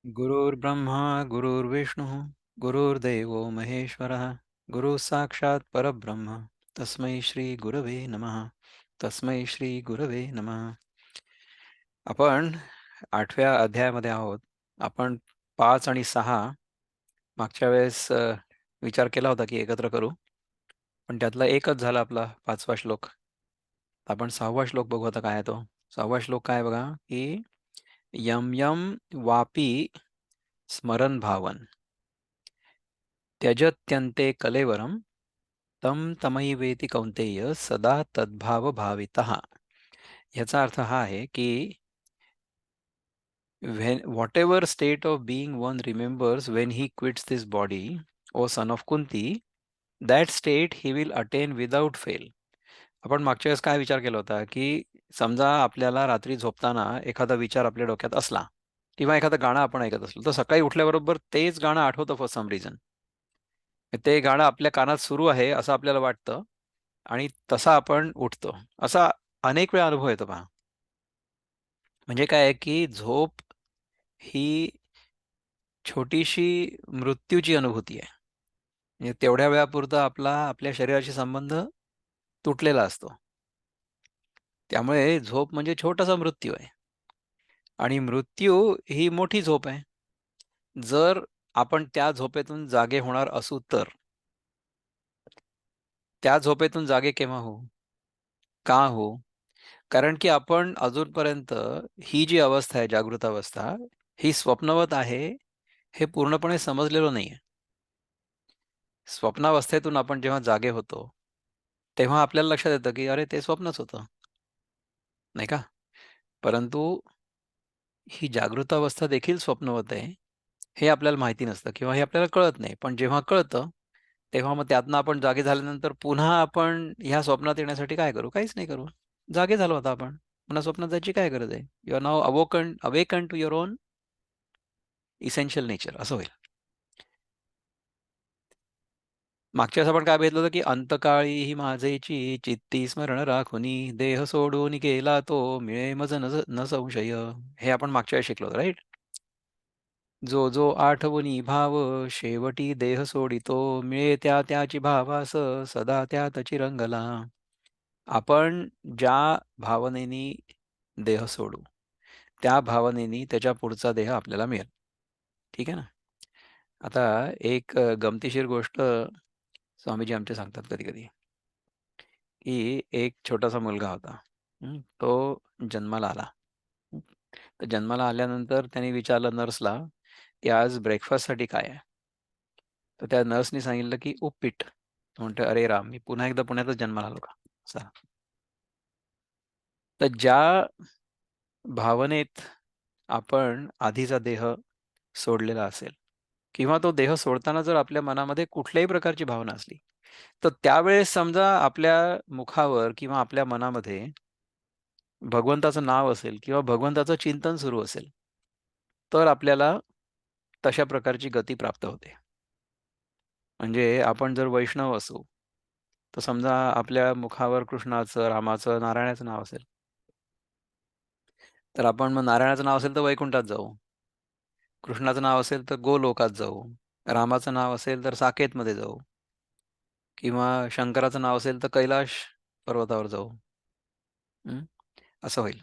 गुरुर्ब्रह्मा गुरुर्विष्णुः गुरुर्देवो महेश्वरः गुरु साक्षात् परब्रह्म तस्मै श्री गुरवे नमः. तस्मै श्री गुरवे नमः. आपण 8व्या अध्यायामध्ये आहोत. आपण 5 आणि 6 मागच्या वेळेस विचार केला होता की एकत्र करू, पण त्यातला एकच झाला आपला 5वा श्लोक. आपण 6वा श्लोक बघू आता काय आहे तो. 6वा श्लोक काय आहे बघा, की यम यम वापी स्मरण भावन त्यजत्यन्ते कलेवरम तम तमैवेति कौंतेय सदा तद्भाव भावितः. याचा अर्थ हा आहे की whatever state of being one remembers when he quits this body, O son of Kunti, that state he will attain without fail. आपण मागच्या वेळेस काय विचार केला होता, की समजा आपल्याला रात्री झोपताना एखादा विचार आपल्या डोक्यात असला किंवा एखादं गाणं आपण ऐकत असलो, तर सकाळी उठल्याबरोबर तेच गाणं आठवतं फॉर सम रिझन. ते गाणं आपल्या कानात सुरू आहे असं आपल्याला वाटतं आणि तसा आपण उठतो. असा अनेक वेळा अनुभव येतो पहा. म्हणजे काय आहे, की झोप ही छोटीशी मृत्यूची अनुभूती आहे. म्हणजे तेवढ्या वेळापुरता आपल्या शरीराशी संबंध तुटलेला असतो. त्यामुळे झोप म्हणजे छोटासा मृत्यू आहे आणि मृत्यू ही मोठी झोप आहे. जर आपण त्या झोपेतून जागे होणार असू तर, त्या झोपेतून जागे केव्हा होऊ? का होऊ? कारण की आपण अजूनपर्यंत ही जी अवस्था आहे, जागृत अवस्था, ही स्वप्नवत आहे, हे पूर्णपणे समजलेलो नाहीये. स्वप्नावस्थेतून आपण जेव्हा जागे होतो, तेव्हा आपल्याला लक्षात येतं, की अरे ते स्वप्नच होतं, नाही का? परंतु ही जागृत अवस्था देखील स्वप्नवत आहे, हे आपल्याला माहिती नसतं किंवा हे आपल्याला कळत नाही. पण जेव्हा कळतं, तेव्हा मग त्यातनं आपण जागे झाल्यानंतर पुन्हा आपण ह्या स्वप्नात येण्यासाठी काय करू? काहीच नाही करू. जागे झालो आता आपण. पुन्हा स्वप्नात जायची काय गरज आहे? You are now awaken to your own essential nature असं होईल. मागच्या वेळेस आपण काय बघितलं होतं, की अंतकाळी ही माझेची चित्ती स्मरण राखुनी देह सोडून गेला तो मिळे मज न संशय. हे आपण मागच्या वेळेस शिकलो होतो, राइट? जो जो आठवणी भाव शेवटी देह सोडितो मिळे त्या त्याची भावास सदा त्यातची रंगला. आपण ज्या भावनेनी देह सोडू, त्या भावनेनी त्याच्या पुढचा देह आपल्याला मिळेल. ठीक आहे ना? आता एक गमतीशीर गोष्ट स्वामीजी आमचे सांगतात कधी-कधी, की एक छोटासा मुलगा होता. तो जन्माला आला. हं. तर जन्माला आल्यानंतर त्याने विचारलं नर्सला, की "आज ब्रेकफास्टसाठी काय आहे?" तर त्या नर्सनी सांगितलं, की "उपीट." तो म्हणतो, "अरे राम! मी पुन्हा एकदा पुण्यातच जन्माला आलो का?" असा. तर ज्या भावनेत आपण आधीचा देह सोडलेला असेल किंवा तो देह सोडताना जर आपल्या मनामध्ये कुठल्याही प्रकारची भावना असली, तर त्यावेळेस समजा आपल्या मुखावर किंवा आपल्या मनामध्ये भगवंताचं नाव असेल किंवा भगवंताचं चिंतन सुरू असेल, तर आपल्याला तशा प्रकारची गती प्राप्त होते. म्हणजे आपण जर वैष्णव असू, तर समजा आपल्या मुखावर कृष्णाचं, रामाचं, नारायणाचं नाव असेल, तर आपण मग नारायणाचं नाव असेल तर वैकुंठात जाऊ. कृष्णाचं नाव असेल तर गोलोकात जाऊ. रामाचं नाव असेल तर साकेतमध्ये जाऊ किंवा शंकराचं नाव असेल तर कैलाश पर्वतावर जाऊ. हं, असं होईल.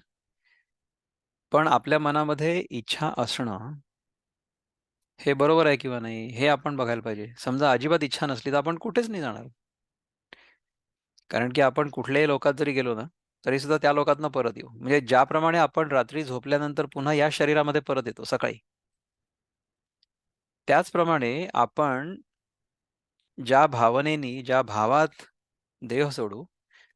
पण आपल्या मनामध्ये इच्छा असणं हे बरोबर आहे किंवा नाही, हे आपण बघायला पाहिजे. समजा अजिबात इच्छा नसली, तर आपण कुठेच नाही जाणार. कारण की आपण कुठल्याही लोकात जरी गेलो ना, तरीसुद्धा त्या लोकातनं परत येऊ. म्हणजे ज्याप्रमाणे आपण रात्री झोपल्यानंतर पुन्हा या शरीरामध्ये परत येतो सकाळी, त्याचप्रमाणे आपण ज्या भावनेनी, ज्या भावात देह सोडू,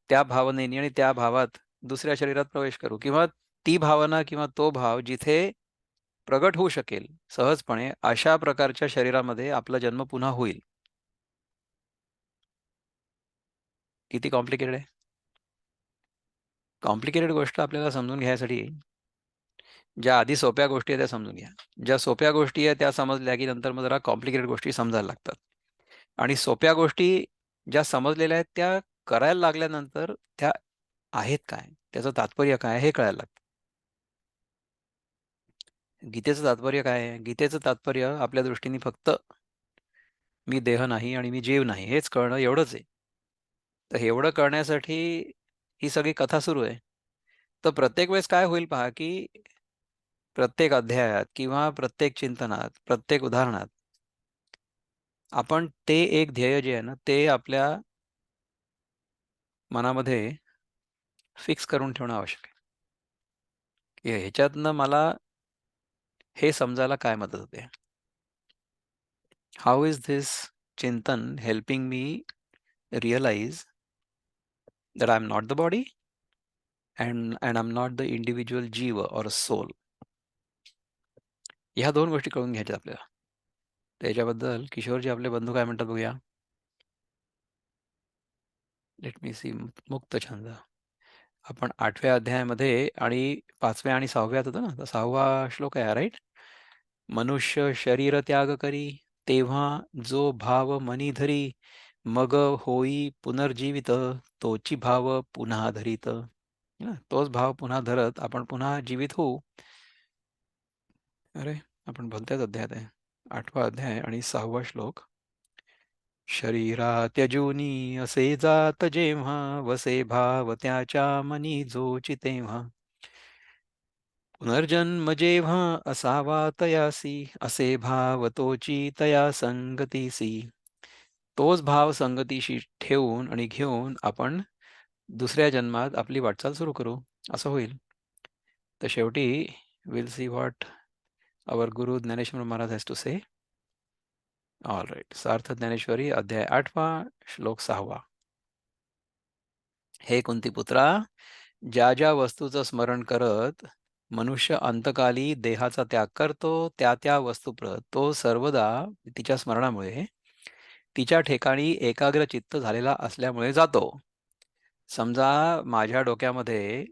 त्या भावनेनी आणि त्या भावात दुसऱ्या शरीरात प्रवेश करू किंवा ती भावना किंवा तो भाव जिथे प्रगट होऊ शकेल सहजपणे, अशा प्रकारच्या शरीरामध्ये आपला जन्म पुन्हा होईल. किती कॉम्प्लिकेटेड आहे? कॉम्प्लिकेटेड गोष्ट आपल्याला समजून घ्यायसाठी ज्या आधी सोप्या गोष्टी आहेत त्या समजून घ्या. ज्या सोप्या गोष्टी आहेत त्या समजल्या, की नंतर मग जरा कॉम्प्लिकेटेड गोष्टी समजायला लागतात. आणि सोप्या गोष्टी ज्या समजलेल्या आहेत त्या करायला लागल्यानंतर त्या आहेत काय? त्याचं तात्पर्य काय? हे कळायला लागतं. गीतेचं तात्पर्य काय आहे? गीतेचं तात्पर्य आपल्या दृष्टीने फक्त मी देह नाही आणि मी जीव नाही हेच कळणं एवढंच आहे. तर एवढं कळण्यासाठी ही सगळी कथा सुरू आहे. तर प्रत्येक वेळेस काय होईल पहा, की प्रत्येक अध्यायात किंवा प्रत्येक चिंतनात, प्रत्येक उदाहरणात आपण ते एक ध्येय जे आहे ना, ते आपल्या मनामध्ये फिक्स करून ठेवणं आवश्यक आहे, की ह्याच्यातनं मला हे समजायला काय मदत होते? हाऊ इज धिस चिंतन helping me realize that I'm not the body and I'm not the individual jiva or a soul. ह्या दोन गोष्टी कळून घ्यायच्या आपल्याला. त्याच्याबद्दल किशोरजी आपले बंधू काय म्हणतात बघूया. Let me see. मुक्त छंद. आपण 8व्या अध्यायामध्ये आणि 5व्या आणि 6व्यात होतो ना, तर 6वा श्लोक आहे राईट. मनुष्य शरीर त्याग करी, तेव्हा जो भाव मनी धरी, मग होई पुनर्जीवित, तोची भाव पुन्हा धरीत. तोच भाव पुन्हा धरत आपण पुन्हा जीवित होऊ. अरे, आपण भलत्याच अध्यायात आहे. 8वा अध्याय आणि 6वा श्लोक. शरीरा त्यजूनी असे जात जेव्हा, वसे भाव त्याच्या मनी जोची तेव्हा. पुनर्जन्म जेव्हा असावा तयासी, असे भाव तोची तया संगतीसी. तोच भाव संगतीशी ठेवून आणि घेऊन आपण दुसऱ्या जन्मात आपली वाटचाल सुरू करू, असं होईल. तर शेवटी will see what our guru Dnyaneshwar Maharaj has to say. All right. सार्थ ज्ञानेश्वरी अध्याय 8वा श्लोक 6वा. हे कुंतीपुत्रा, ज्या ज्या वस्तूचं स्मरण करत मनुष्य अंतकाली देहाचा त्याग करतो, त्या त्या वस्तूप्रत तो सर्वदा तिच्या स्मरणामुळे तिच्या ठिकाणी एकाग्र चित्त झालेला असल्यामुळे जातो. समजा माझ्या डोक्यामध्ये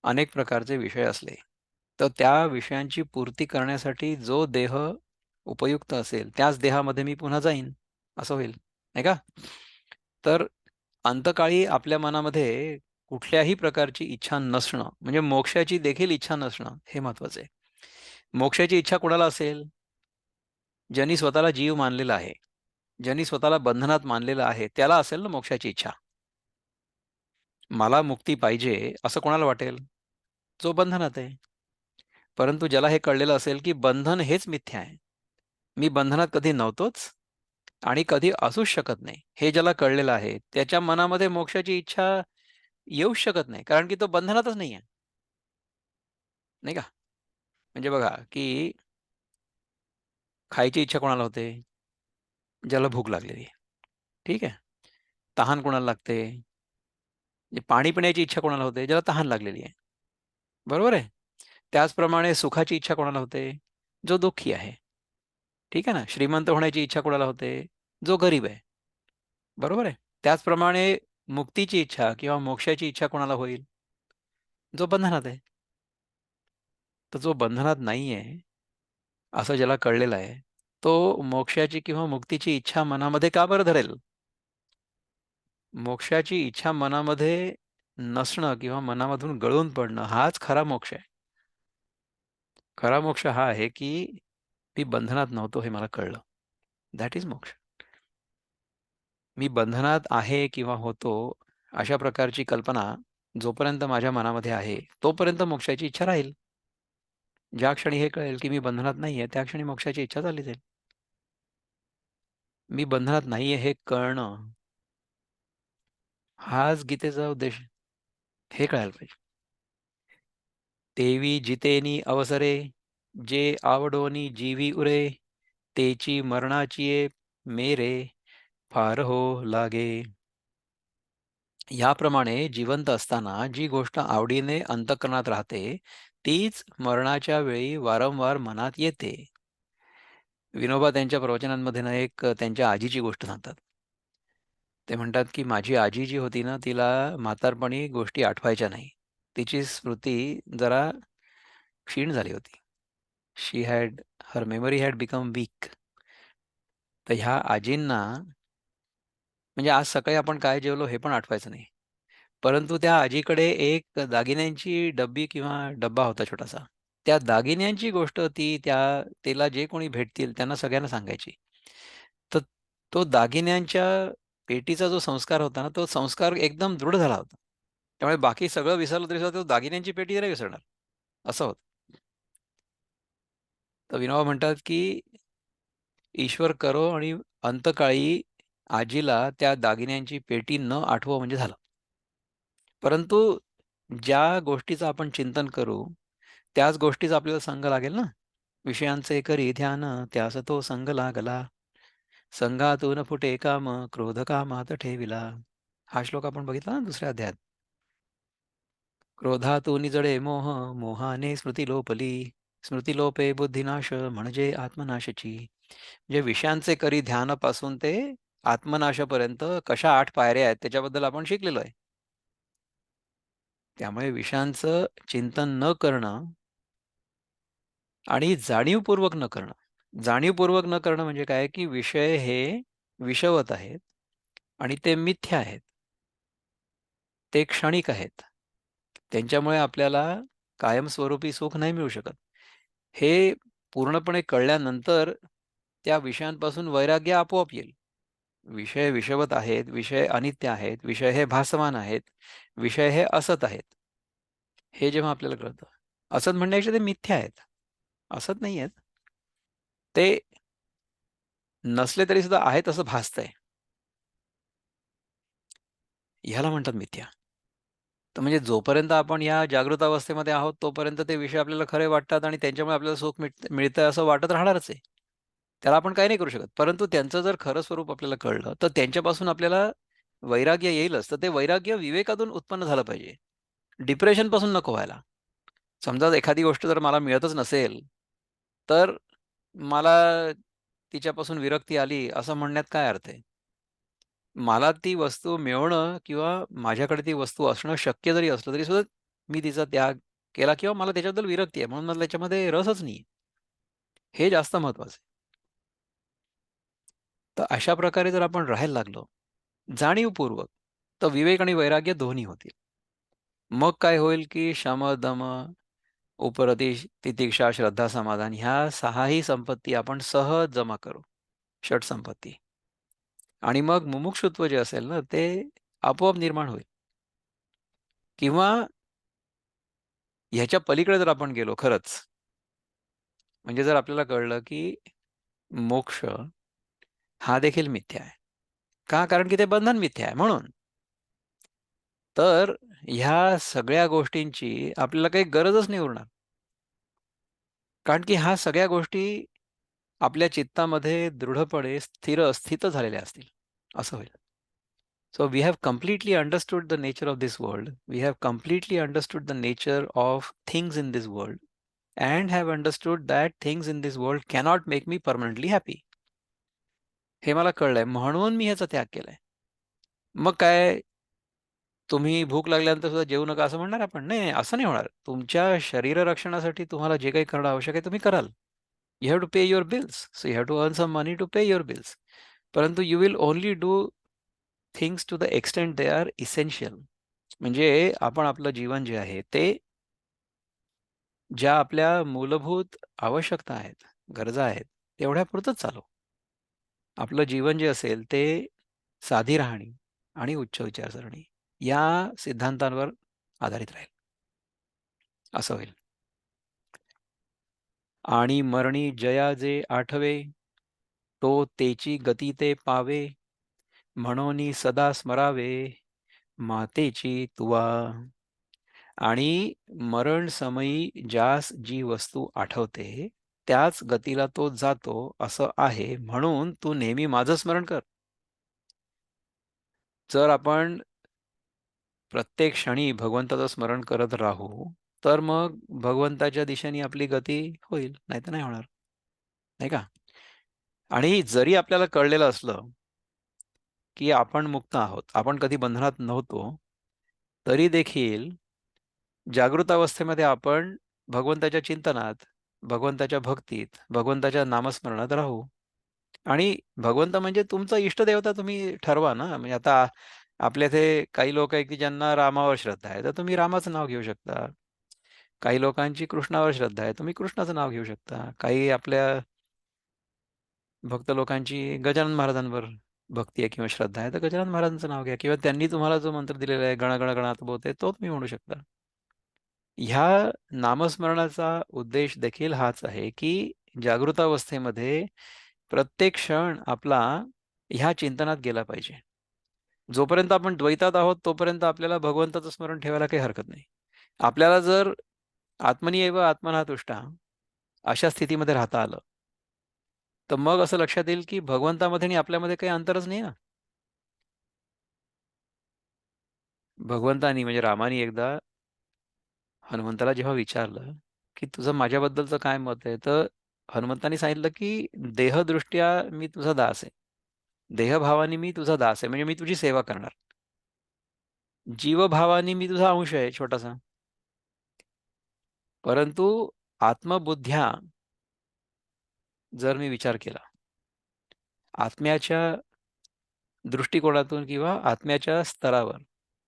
अनेक प्रकारचे विषय असले, तर त्या विषयांची पूर्ती करण्यासाठी जो देह उपयुक्त असेल, त्याच देहामध्ये मी पुन्हा जाईन, असं होईल, नाही का? तर अंतकाळी आपल्या मनामध्ये कुठल्याही प्रकारची इच्छा नसणं, म्हणजे मोक्षाची देखील इच्छा नसणं, हे महत्वाचं आहे. मोक्षाची इच्छा कोणाला असेल? ज्यांनी स्वतःला जीव मानलेला आहे, ज्यांनी स्वतःला बंधनात मानलेलं आहे, त्याला असेल ना मोक्षाची इच्छा. मला मुक्ती पाहिजे असं कोणाला वाटेल? जो बंधनात आहे. परंतु ज्याला हे कळलेलं असेल, की बंधन हेच मिथ्या आहे. मी बंधनात कधी नव्हतोच आणि कधी असूच शकत नाही. हे ज्याला कळलेलं आहे, त्याच्या मनामध्ये मोक्षाची इच्छा येऊच शकत नाही. कारण की तो बंधनातच नाहीये. नाही का? म्हणजे बघा, की खायची इच्छा कोणाला होते? ज्याला भूक लागलेली आहे. ठीक आहे. तहान कोणाला लागते? म्हणजे पाणी पिण्याची इच्छा कोणाला होते? ज्याला तहान लागलेली आहे. बरोबर आहे? त्याचप्रमाणे सुखाची इच्छा कोणाला होते? जो दुःखी आहे. ठीक आहे ना? श्रीमंत होण्याची इच्छा कोणाला होते? जो गरीब आहे. बरोबर आहे? त्याचप्रमाणे मुक्तीची इच्छा किंवा मोक्षाची इच्छा कोणाला होईल? जो बंधनात आहे. तर जो बंधनात नाहीये, असं ज्याला कळलेलं आहे, तो मोक्षाची किंवा मुक्तीची इच्छा मनामध्ये का बरं धरेल? मोक्षाची इच्छा मनामध्ये नसणं किंवा मनामधून गळून पडणं हाच खरा मोक्ष आहे. खरा मोक्ष हा आहे, की मी बंधनात नव्हतो हे मला कळलं. दॅट इज मोक्ष. मी बंधनात आहे किंवा होतो, अशा प्रकारची कल्पना जोपर्यंत माझ्या मनामध्ये आहे, तोपर्यंत मोक्षाची इच्छा राहील. ज्या क्षणी हे कळेल, की मी बंधनात नाहीये, त्या क्षणी मोक्षाची इच्छा चालली जाईल. मी बंधनात नाहीये हे कळणं, हाच गीतेचा उद्देश आहे. हे कळायला पाहिजे. "तेवी जितेनी अवसरे, जे आवडोनी जीवी उरे, तेची मरणाचिये मेरे, फार हो लागे." याप्रमाणे जिवंत असताना जी गोष्ट आवडीने अंतःकरणात राहते, तीच मरणाच्या वेळी वारंवार मनात येते. विनोबा त्यांच्या प्रवचनांमध्ये ना एक त्यांच्या आजीची गोष्ट सांगतात. ते म्हणतात, की माझी आजी जी होती ना, तिला म्हातारपणी गोष्टी आठवायच्या नाही. तिची स्मृती जरा क्षीण झाली होती. हर मेमरी हॅड बिकम वीक. तर ह्या आजींना म्हणजे आज सकाळी आपण काय जेवलो हे पण आठवायचं नाही. परंतु त्या आजीकडे एक दागिन्यांची डब्बी किंवा डब्बा होता छोटासा. त्या दागिन्यांची गोष्ट त्याला जे कोणी भेटतील त्यांना सगळ्यांना सांगायची. तर तो दागिन्यांच्या पेटीचा जो संस्कार होता ना, तो संस्कार एकदम दृढ झाला होता. त्यामुळे बाकी सगळं विसरलं तरी सुद्धा तो दागिन्यांची पेटी नाही विसरणार, असं होतं. तर विनोबा म्हणतात, की ईश्वर करो आणि अंतकाळी आजीला त्या दागिन्यांची पेटी न आठवो म्हणजे झालं. परंतु ज्या गोष्टीचं आपण चिंतन करू, त्याच गोष्टीचा आपल्याला संग लागेल ना. विषयांचे करी ध्यान, त्यास तो संग लागला. संगातून फुटे काम, क्रोध कामात ठेविला. हा श्लोक आपण बघितला ना दुसऱ्या अध्यायात. क्रोधातून जडे मोह, मोहाने स्मृती लोपली. स्मृती लोपे बुद्धिनाश, म्हणजे आत्मनाशची. म्हणजे विषयांचे करी ध्यानापासून ते आत्मनाशापर्यंत कशा 8 पायऱ्या आहेत त्याच्याबद्दल आपण शिकलेलो आहे. त्यामुळे विषयांचं चिंतन न करणं आणि जाणीवपूर्वक न करणं. जाणीवपूर्वक न करणं म्हणजे काय, की विषय हे विषवत आहेत आणि ते मिथ्या आहेत. ते क्षणिक आहेत. त्यांच्यामुळे आपल्याला कायमस्वरूपी सुख नाही मिळू शकत. हे पूर्णपणे कळल्यानंतर त्या विषयांपासून वैराग्य आपोआप येईल. विषय विषवत आहेत, विषय अनित्य आहेत, विषय हे भासमान आहेत, विषय हे असत आहेत. हे जेव्हा आपल्याला कळतं. असत म्हणण्यापेक्षा ते मिथ्या आहेत. असत नाही आहेत. ते नसले तरी सुद्धा आहेत असं भासतंय. ह्याला म्हणतात मिथ्या. तर म्हणजे जोपर्यंत आपण या जागृत अवस्थेमध्ये आहोत, तोपर्यंत ते विषय आपल्याला खरे वाटतात आणि त्यांच्यामुळे आपल्याला सुख मिळतंय असं वाटत राहणारच आहे. त्याला आपण काही नाही करू शकत. परंतु त्यांचं जर खरं स्वरूप आपल्याला कळलं, तर त्यांच्यापासून आपल्याला वैराग्य येईलच. तर ते वैराग्य विवेकातून उत्पन्न झालं पाहिजे. डिप्रेशनपासून नको व्हायला. समजा एखादी गोष्ट जर मला मिळतच नसेल, तर मला तिच्यापासून विरक्ती आली असं म्हणण्यात काय अर्थ आहे? मला ती वस्तू मिळवणं किंवा माझ्याकडे ती वस्तू असणं शक्य जरी असलं तरी सुद्धा मी तिचा त्याग केला किंवा मला त्याच्याबद्दल विरक्ती आहे म्हणून मला त्याच्यामध्ये रसच नाहीये. हे जास्त महत्वाचं आहे. तर अशा प्रकारे जर आपण राहायला लागलो, जाणीवपूर्वक, तर विवेक आणि वैराग्य दोन्ही होतील. मग काय होईल, की शम, दम, उपरती, तितिक्षा, श्रद्धा, समाधान ह्या 6ही संपत्ती आपण सहज जमा करू. षटसंपत्ती. आणि मग मुमुक्षुत्व जे असेल ना, ते आपोआप निर्माण होईल. किंवा ह्याच्या पलीकडे जर आपण गेलो खरंच, म्हणजे जर आपल्याला कळलं, की मोक्ष हा देखील मिथ्या आहे. का? कारण की ते बंधन मिथ्या आहे म्हणून. तर ह्या सगळ्या गोष्टींची आपल्याला काही गरजच नाही उरणार. कारण की ह्या सगळ्या गोष्टी आपल्या चित्तामध्ये दृढपणे स्थित झालेल्या असतील. असं होईल. So we have completely understood the nature of this world. We have completely understood the nature of things in this world and have understood that things in this world cannot make me permanently happy. हे मला कळलंय म्हणून मी ह्याचा त्याग केलाय. मग काय तुम्ही भूक लागल्यानंतर सुद्धा जेवू नका असं म्हणणार आपण? नाही, नाही असं नाही होणार. तुमच्या शरीर रक्षणासाठी तुम्हाला जे काही करणं आवश्यक आहे तुम्ही कराल. You have to pay your bills. So you have to earn some money to pay your bills. परंतु you will only do things to the extent they are essential. म्हणजे आपण आपलं जीवन जे आहे ते ज्या आपल्या मूलभूत आवश्यकता आहेत, गरजा आहेत, तेवढ्यापुरतंच चालू. आपलं जीवन जे असेल ते साधी राहणी आणि उच्च विचारसरणी या सिद्धांतांवर आधारित राहील. असं होईल. आणि मरणी जया जे आठवे, तो तेची गती ते पावे, म्हणून सदा स्मरावे, मातेची तुवा. आणि मरण समयी ज्यास जी वस्तू आठवते, त्याच गतीला तो जातो असं आहे, म्हणून तू नेहमी माझं स्मरण कर. जर आपण प्रत्येक क्षणी भगवंताचं स्मरण करत राहू, तर मग भगवंताच्या दिशेने आपली गती होईल, नाहीतर नाही होणार, नाही का? आणि जरी आपल्याला कळलेलं असलं, की आपण मुक्त आहोत, आपण कधी बंधनात नव्हतो, तरी देखील जागृत अवस्थेमध्ये आपण भगवंताच्या चिंतनात, भगवंताच्या भक्तीत, भगवंताच्या नामस्मरणात राहू. आणि भगवंत म्हणजे तुमचा इष्टदेवता तुम्ही ठरवा ना. म्हणजे आता आपल्या इथे काही लोक आहेत, की ज्यांना रामावर श्रद्धा आहे, तर तुम्ही रामाचं नाव घेऊ शकता. काही लोकांची कृष्णावर श्रद्धा आहे, तुम्ही कृष्णाचं नाव घेऊ शकता. काही आपल्या भक्त लोकांची गजानन महाराजांवर भक्ती आहे किंवा श्रद्धा आहे, तर गजानन महाराजांचं नाव घ्या किंवा त्यांनी तुम्हाला जो मंत्र दिलेला आहे, गण गण गणात बोलते, तो तुम्ही म्हणू शकता. ह्या नामस्मरणाचा उद्देश देखील हाच आहे, की जागृतावस्थेमध्ये प्रत्येक क्षण आपला ह्या चिंतनात गेला पाहिजे. जोपर्यंत आपण द्वैतात आहोत, तोपर्यंत आपल्याला भगवंताचं स्मरण ठेवायला काही हरकत नाही. आपल्याला जर आत्मनी एव आत्मना तुष्टा अशा स्थितीमध्ये राहता आलं, तर मग असं लक्षात येईल, की भगवंतामध्ये आणि आपल्यामध्ये काही अंतरच नाही ना. भगवंतानी म्हणजे रामानी एकदा हनुमंताला जेव्हा विचारलं, की तुझं माझ्याबद्दलचं काय मत आहे? तर हनुमंतानी सांगितलं, की देहदृष्ट्या मी तुझा दास आहे. देहभावाने मी तुझा दास आहे, म्हणजे मी तुझी सेवा करणार. जीवभावाने मी तुझा अंश आहे छोटासा. परंतु आत्मबुद्ध्या जर मी विचार केला, आत्म्याच्या दृष्टिकोनातून किंवा आत्म्याच्या स्तरावर,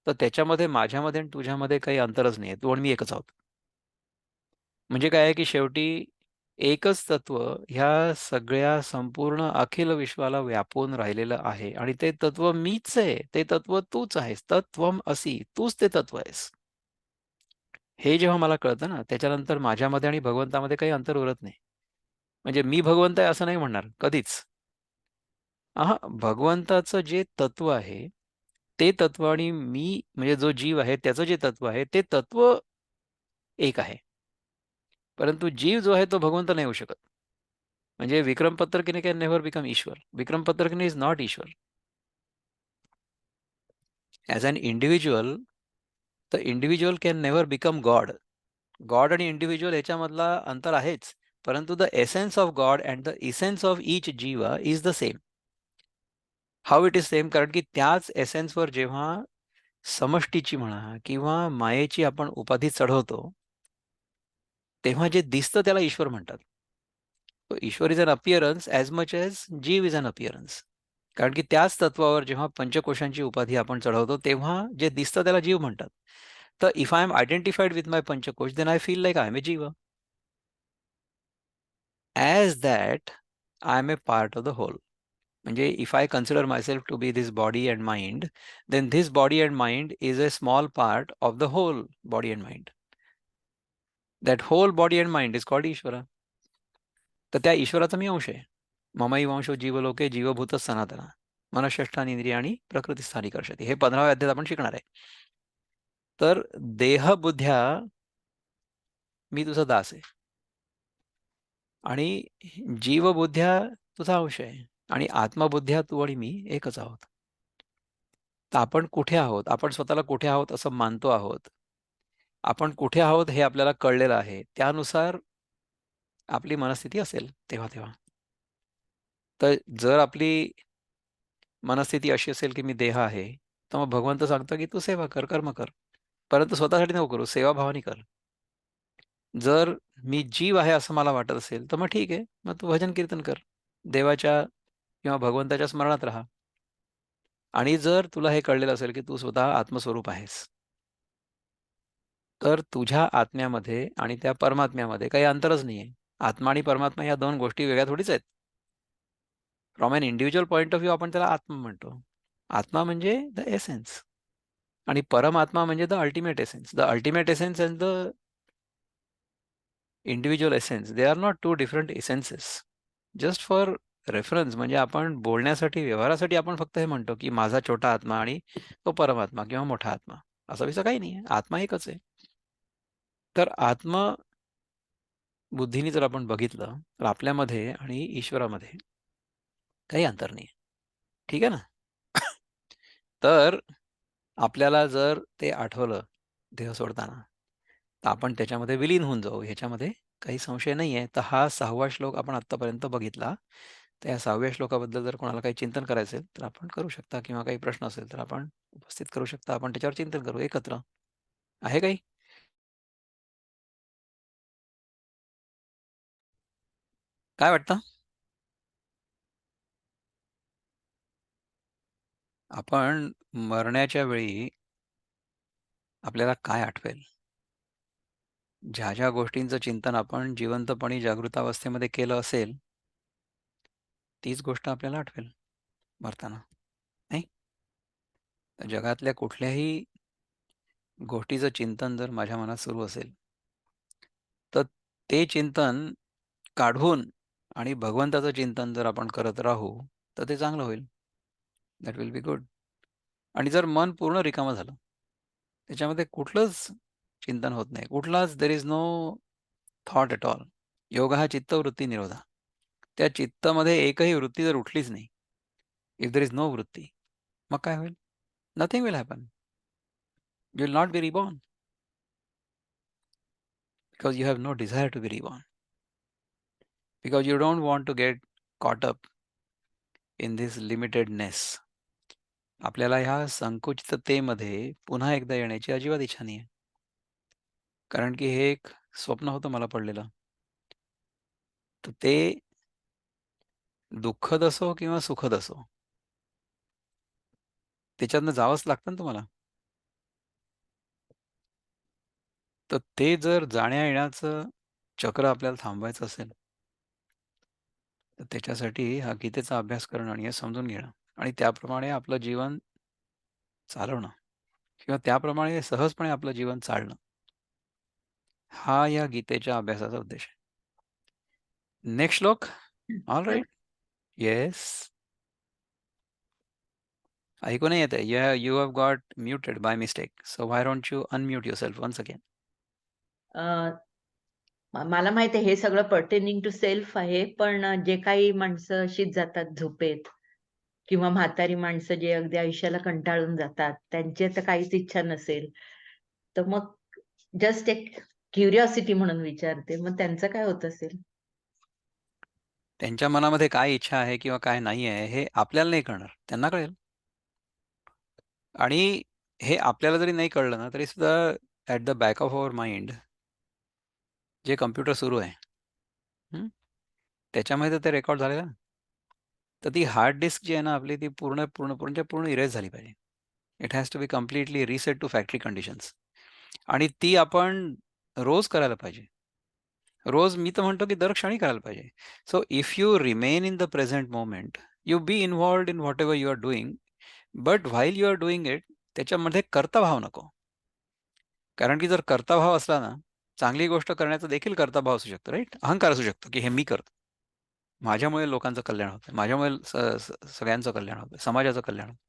तर त्याच्यामध्ये माझ्यामध्ये आणि तुझ्यामध्ये काही अंतरच नाही आहे. तू आणि मी एकच आहोत. म्हणजे काय आहे, की शेवटी एकच तत्व ह्या सगळ्या संपूर्ण अखिल विश्वाला व्यापून राहिलेलं आहे आणि ते तत्व मीच आहे. ते तत्व तूच आहेस. तत्वम असी. तूच ते तत्व आहेस. हे जेव्हा मला कळतं ना, त्याच्यानंतर माझ्यामध्ये आणि भगवंतामध्ये काही अंतर उरत नाही. म्हणजे मी भगवंत आहे असं नाही म्हणणार कधीच. अहा, भगवंताचं जे तत्व आहे, ते तत्व आणि मी म्हणजे जो जीव आहे त्याचं जे तत्व आहे, ते तत्व एक आहे. परंतु जीव जो आहे तो भगवंत नाही होऊ शकत. म्हणजे Vikram Patrakine can never become Ishwar. Vikram Patrakine is not Ishwar. As an individual, the individual can never become God. God आणि इंडिव्हिज्युअल याच्यामधला अंतर आहेच. परंतु the essence of God and the essence of each jiva is the same. How it is same? कारण की त्याच एसेन्सवर जेव्हा समष्टीची म्हणा किंवा मायेची आपण उपाधी चढवतो, तेव्हा जे दिसतं त्याला ईश्वर म्हणतात. Ishwar is an appearance as much as jiva is an appearance. कारण की त्याच तत्वावर जेव्हा पंचकोशांची उपाधी आपण चढवतो, तेव्हा जे दिसतं त्याला जीव म्हणतात. तर if I am identified with my panchakosha, then I feel like I am a jiva. As that I am a part of the whole. म्हणजे if I consider myself to be this body and mind, then this body and mind is a small part of the whole body and mind. That whole body and mind is called Ishwara. तर त्या ईश्वराचा मी अंश आहे. ममई वंशो जीवलोके जीवभूत सनातना मनःष्ठानी इंद्रियाणी प्रकृतीस्थानी कर्षती. हे 15व्या अध्यायात आपण शिकणार आहे. तर देहबुद्ध्या मी तुझा दास आहे आणि जीवबुद्ध्या तुझा अंश आहे आणि आत्मबुद्ध्या तू आणि मी एकच आहोत. तर आपण कुठे आहोत? आपण स्वतःला कुठे आहोत असं मानतो आहोत. आपण कुठे आहोत हे आपल्याला कळलेलं आहे. त्यानुसार आपली मनस्थिती असेल तेव्हा-तेव्हा. तर जर आपली मनस्थिती अशी असेल, की मी देह आहे, तर मग भगवंत सांगतो, की तू सेवा कर, कर्म कर. परंतु स्वतःसाठी नको करू, सेवाभावाने कर. जर मी जीव आहे असं मला वाटत असेल, तर मग ठीक आहे. मग तू भजन कीर्तन कर. देवाच्या किंवा भगवंताच्या स्मरणात राहा. आणि जर तुला हे कळलेलं असेल, की तू स्वतः आत्मस्वरूप आहेस, तर तुझ्या आत्म्यामध्ये आणि त्या परमात्म्यामध्ये काही अंतरच नाहीये. आत्मा आणि परमात्मा या 2 गोष्टी वेगळ्या थोडीच आहेत. From an individual point of view आपण त्याला आत्मा म्हणतो. आत्मा म्हणजे द एसेन्स आणि परमात्मा म्हणजे the ultimate essence. The ultimate essence and the individual essence they are not two different essences. Just for reference म्हणजे आपण बोलण्यासाठी, व्यवहारासाठी आपण फक्त हे म्हणतो, की माझा छोटा आत्मा आणि तो परमात्मा किंवा मोठा आत्मा. असं-बिसं काही नाहीये. आत्मा एकच आहे. तर बुद्धीने जर आपण बघितलं, तर आपल्यामध्ये आणि ईश्वरामध्ये काही अंतर नाहीये. ठीक आहे ना? तर आपल्याला जर ते आठवलं देह सोडताना, तर आपण त्याच्यामध्ये विलीन होऊन जाऊ ह्याच्यामध्ये काही संशय नाही आहे. तर हा 6वा श्लोक आपण आत्तापर्यंत बघितला. तर या 6व्या श्लोकाबद्दल जर कोणाला काही चिंतन करायचं असेल, तर आपण करू शकता किंवा काही प्रश्न असेल, तर आपण उपस्थित करू शकता. आपण त्याच्यावर चिंतन करू एकत्र. आहे काही? काय वाटतं? आपण मरण्याच्या वेळी आपल्याला काय आठवेल? ज्या ज्या गोष्टींचं चिंतन आपण जिवंतपणी जागृतावस्थेमध्ये केलं असेल, तीच गोष्ट आपल्याला आठवेल मरताना, नाही? तर जगातल्या कुठल्याही गोष्टीचं चिंतन जर माझ्या मनात सुरू असेल, तर ते चिंतन काढून आणि भगवंताचं चिंतन जर आपण करत राहू, तर ते चांगलं होईल. That will be good. आणि जर मन पूर्ण रिकामं झालं, त्याच्यामध्ये कुठलंच चिंतन होत नाही, कुठलाच there is no thought at all. योग हा चित्तवृत्ती निरोधा. त्या चित्तामध्ये एकही वृत्ती जर उठलीच नाही, इफ देअर इज नो वृत्ती, मग काय होईल? Nothing will happen. You will not be reborn because you have no desire to be reborn. Because you don't want to get caught up in this limitedness. आपल्याला ह्या संकुचिततेमध्ये पुन्हा एकदा येण्याची अजिबात इच्छा नाही आहे. कारण की हे एक स्वप्न होतं मला पडलेलं. तर ते दुःखद असो किंवा सुखद असो, त्याच्यातनं जावंच लागतं ना तुम्हाला. तर ते जर जाण्या-येण्याचं चक्र आपल्याला थांबवायचं असेल, तर त्याच्यासाठी हा गीतेचा अभ्यास करणं आणि हे समजून घेणं आणि त्याप्रमाणे आपलं जीवन चालवणं किंवा त्याप्रमाणे सहजपणे आपलं जीवन चालणं, हा या गीतेच्या अभ्यासाचा उद्देश आहे. नेक्स्ट श्लोक. All right. येस. ऐकू नाही येत आहे. You have got muted by mistake. So why don't you unmute yourself once again? मला माहिती आहे हे सगळं पर्टेनिंग टू सेल्फ आहे. पण जे काही माणसं अशीच जातात झोपेत किंवा म्हातारी माणसं जे अगदी आयुष्याला कंटाळून जातात, त्यांची तर काहीच इच्छा नसेल. तर मग जस्ट एक क्युरिओसिटी म्हणून विचारते, मग त्यांचं काय होत असेल? त्यांच्या मनामध्ये काय इच्छा आहे किंवा काय नाही आहे हे आपल्याला नाही कळणार. त्यांना कळेल. आणि हे आपल्याला जरी नाही कळलं ना, तरी सुद्धा at the back of our mind जे कॉम्प्युटर सुरू आहे, हं, त्याच्यामध्ये तर ते रेकॉर्ड झालेलं ना. तर ती हार्ड डिस्क जी आहे ना आपली, ती पूर्ण इरेज झाली पाहिजे. It has to be completely reset to factory conditions. आणि ती आपण रोज करायला पाहिजे. रोज मी तर म्हणतो की दर क्षणी करायला पाहिजे. So if you remain in the present moment, you be involved in whatever you are doing, but while you are doing it, त्याच्यामध्ये कर्ताभाव नको. कारण की जर कर्ताभाव असला ना, चांगली गोष्ट करण्याचा देखील कर्ताभाव असू शकतो, राईट? अहंकार असू शकतो, की हे मी करतो. माझ्यामुळे लोकांचं कल्याण होतंय. माझ्यामुळे सगळ्यांचं कल्याण होतंय. समाजाचं कल्याण होतंय.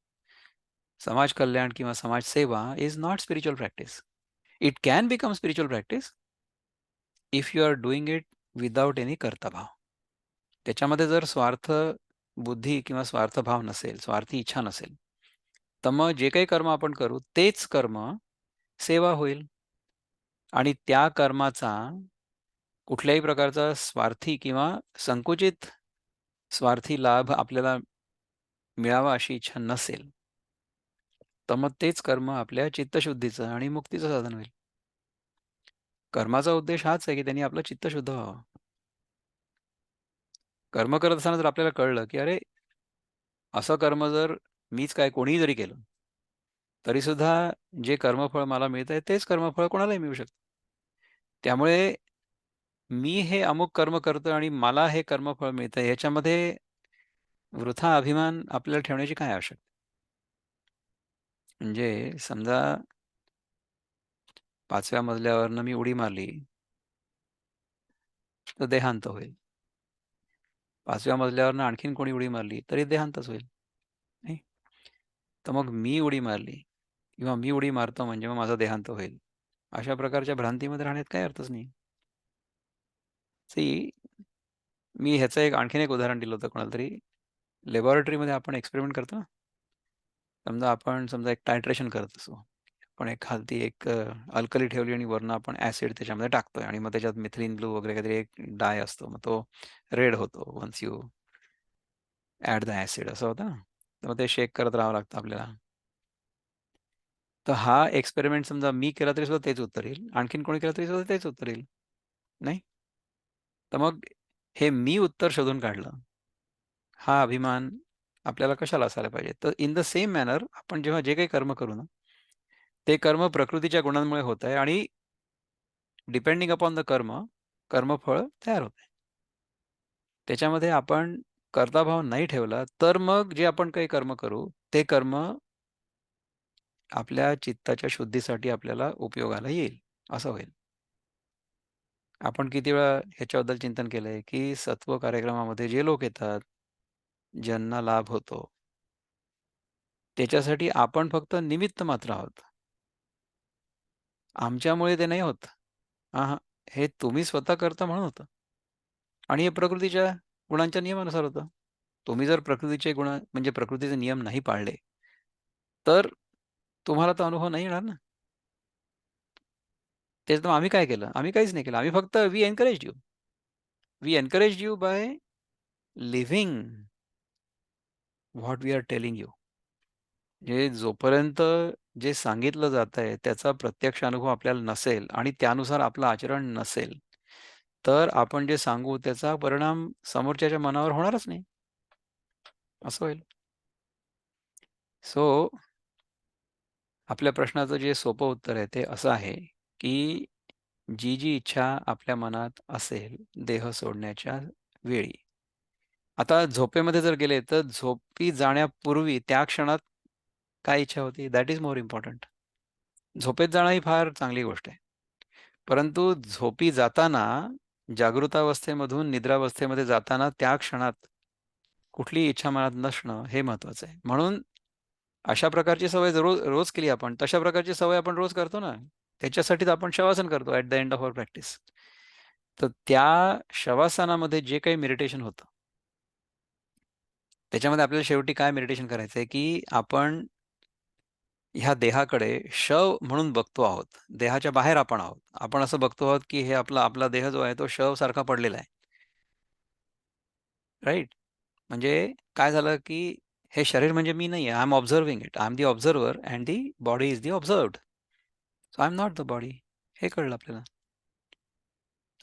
समाज कल्याण किंवा समाज सेवा is not spiritual practice. It can become spiritual practice if you are doing it without any kartabhav. त्याच्यामध्ये जर स्वार्थ बुद्धी किंवा स्वार्थभाव नसेल, स्वार्थी इच्छा नसेल, तर मग जे काही कर्म आपण करू तेच कर्म सेवा होईल. आणि त्या कर्माचा कुठल्याही प्रकारचा स्वार्थी किंवा संकुचित स्वार्थी लाभ आपल्याला मिळावा अशी इच्छा नसेल, तर मग तेच कर्म आपल्या चित्तशुद्धीचं आणि मुक्तीचं साधन होईल. कर्माचा उद्देश हाच आहे, की त्यांनी आपलं चित्त शुद्ध व्हावं. कर्म करत असताना जर आपल्याला कळलं, की अरे, असं कर्म जर मीच काय कोणीही जरी केलं, तरीसुद्धा जे कर्मफळ मला मिळतंय तेच कर्मफळ कोणालाही मिळू शकतं. त्यामुळे मी हे अमुक कर्म करतोय आणि मला हे कर्मफळ मिळतंय ह्याच्यामध्ये वृथा अभिमान आपल्याला ठेवण्याची काय आवश्यकता? म्हणजे समजा 5व्या मजल्यावरनं मी उडी मारली, तर देहांत होईल. 5व्या मजल्यावरनं आणखीन कोणी उडी मारली, तरी देहांतच होईल, नाही? तर मग मी उडी मारली किंवा मी उडी मारतो म्हणजे मग माझा देहांत होईल. अशा प्रकारच्या भ्रांतीमध्ये राहण्यात काही अर्थच नाही. सी, मी ह्याचं आणखीन एक उदाहरण दिलं होतं कोणाला तरी. लॅबोरेटरीमध्ये आपण एक्सपेरिमेंट करतो ना. समजा एक टायट्रेशन करत असू. आपण एखादी एक अल्कली ठेवली आणि वरनं आपण ॲसिड त्याच्यामध्ये टाकतोय आणि मग त्याच्यात मिथिलीन ब्लू वगैरे काहीतरी एक डाय असतो. मग तो रेड होतो once you add the acid असं होतं ना. तर मग ते शेक करत राहावं लागतं आपल्याला. तर हा एक्सपेरिमेंट समजा मी केला तरी सुद्धा तेच उत्तर येईल. आणखीन कोणी केलं तरी सुद्धा तेच उत्तर येईल, नाही? तर मग हे मी उत्तर शोधून काढलं. हा अभिमान आपल्याला कशाला असायला पाहिजे? तर इन द सेम मॅनर आपण जेव्हा जे काही कर्म करू ना, ते कर्म प्रकृतीच्या गुणांमुळे होत आहे आणि डिपेंडिंग अपॉन द कर्म, कर्मफळ तयार होते. त्याच्यामध्ये आपण कर्ताभाव नाही ठेवला, तर मग जे आपण काही कर्म करू, ते कर्म आपल्या चित्ताच्या शुद्धीसाठी आपल्याला उपयोगाला येईल, असं होईल. आपण किती वेळा ह्याच्याबद्दल चिंतन केलंय, की सत्व कार्यक्रमामध्ये जे लोक येतात, ज्यांना लाभ होतो, त्याच्यासाठी आपण फक्त निमित्त मात्र आहोत. आमच्यामुळे ते नाही होत. हां, हां. हे तुम्ही स्वतः करता म्हणून होतं आणि हे प्रकृतीच्या गुणांच्या नियमानुसार होतं. तुम्ही जर प्रकृतीचे गुण म्हणजे प्रकृतीचे नियम नाही पाळले, तर तुम्हाला तो अनुभव नाही येणार ना. त्याच्यात मग आम्ही काय केलं? आम्ही काहीच नाही केलं. आम्ही फक्त we encouraged you. We encouraged you by living what we are telling you. म्हणजे जोपर्यंत जे सांगितलं जातंय त्याचा प्रत्यक्ष अनुभव आपल्याला नसेल आणि त्यानुसार आपलं आचरण नसेल, तर आपण जे सांगू त्याचा परिणाम समोरच्याच्या मनावर होणारच नाही, असं होईल. सो आपल्या प्रश्नाचं जे सोपं उत्तर आहे ते असं आहे, की जी इच्छा आपल्या मनात असेल देह सोडण्याच्या वेळी. आता झोपेमध्ये जर गेले, तर झोपी जाण्यापूर्वी त्या क्षणात काय इच्छा होती? That is more important. झोपेत जाणं ही फार चांगली गोष्ट आहे. परंतु झोपी जाताना, जागृतावस्थेमधून निद्रावस्थेमध्ये जाताना त्या क्षणात कुठलीही इच्छा मनात नसणं हे महत्त्वाचं आहे. म्हणून अशा प्रकारची सवय रोज रोज केली आपण, तशा प्रकारची सवय आपण रोज करतो ना. त्याच्यासाठीच आपण शवासन करतो at the end of our practice. तर त्या शवासनामध्ये जे काही मेडिटेशन होतं, त्याच्यामध्ये आपल्याला शेवटी काय मेडिटेशन करायचं आहे, की आपण ह्या देहाकडे शव म्हणून बघतो आहोत. देहाच्या बाहेर आपण आहोत. आपण असं बघतो आहोत, की हे आपला आपला देह जो आहे तो शवसारखा पडलेला आहे. राइट? म्हणजे काय झालं, की हे शरीर म्हणजे मी नाहीये. I am observing it. I am the observer and the body is the observed. So I am not the body. हे कळलं आपल्याला.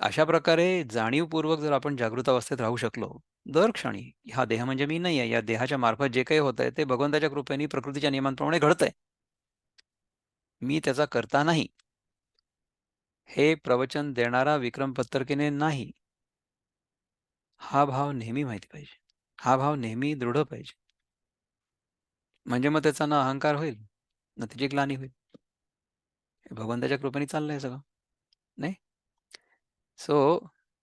अशा प्रकारे जाणीवपूर्वक जर आपण जागृत अवस्थेत राहू शकलो, दर क्षणी हा देह म्हणजे मी नाहीये. या देहाच्या मार्फत जे काही होतंय ते भगवंताच्या कृपेने प्रकृतीच्या नियमांप्रमाणे घडतंय. मी त्याचा कर्ता नाही. हे प्रवचन देणारा विक्रम पत्तरकीने नाही. हा भाव नेहमी माहिती पाहिजे. हा भाव नेहमी दृढ पाहिजे. म्हणजे मग त्याचा ना अहंकार होईल, ना त्याची ग्लानी होईल. हे भगवंताच्या कृपेने चाललंय सगळं, नाही? So,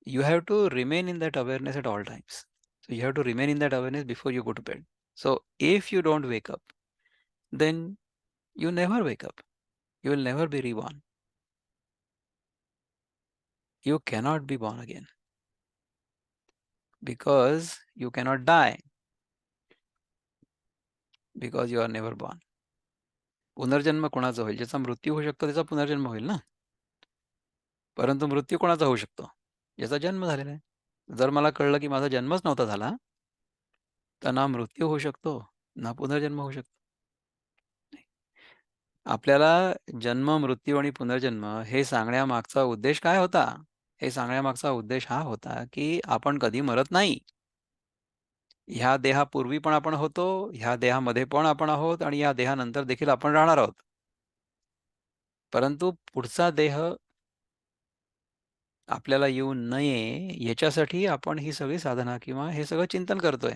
you have to remain in that awareness at all times. So, you have to remain in that awareness before you go to bed. So, if you don't wake up, then you never wake up. You will never be reborn. You cannot be born again because you cannot die because you are never born. पुनर्जन्म कोणाचा होईल? ज्याचा मृत्यू होऊ शकतो त्याचा पुनर्जन्म होईल ना. परंतु मृत्यू कोणाचा होऊ शकतो? ज्याचा जन्म झालेला आहे. जर मला कळलं की माझा जन्मच नव्हता झाला, तर ना मृत्यू होऊ शकतो, ना पुनर्जन्म होऊ शकतो. आपल्याला जन्म, मृत्यू आणि पुनर्जन्म हे सांगण्यामागचा उद्देश काय होता? हे सांगण्यामागचा उद्देश हा होता, की आपण कधी मरत नाही. ह्या देहापूर्वी पण आपण होतो, ह्या देहामध्ये पण आपण आहोत आणि या देहानंतर देखील आपण राहणार आहोत. परंतु पुढचा देह आपल्याला येऊ नये याच्यासाठी आपण ही सगळी साधना किंवा हे सगळं चिंतन करतोय.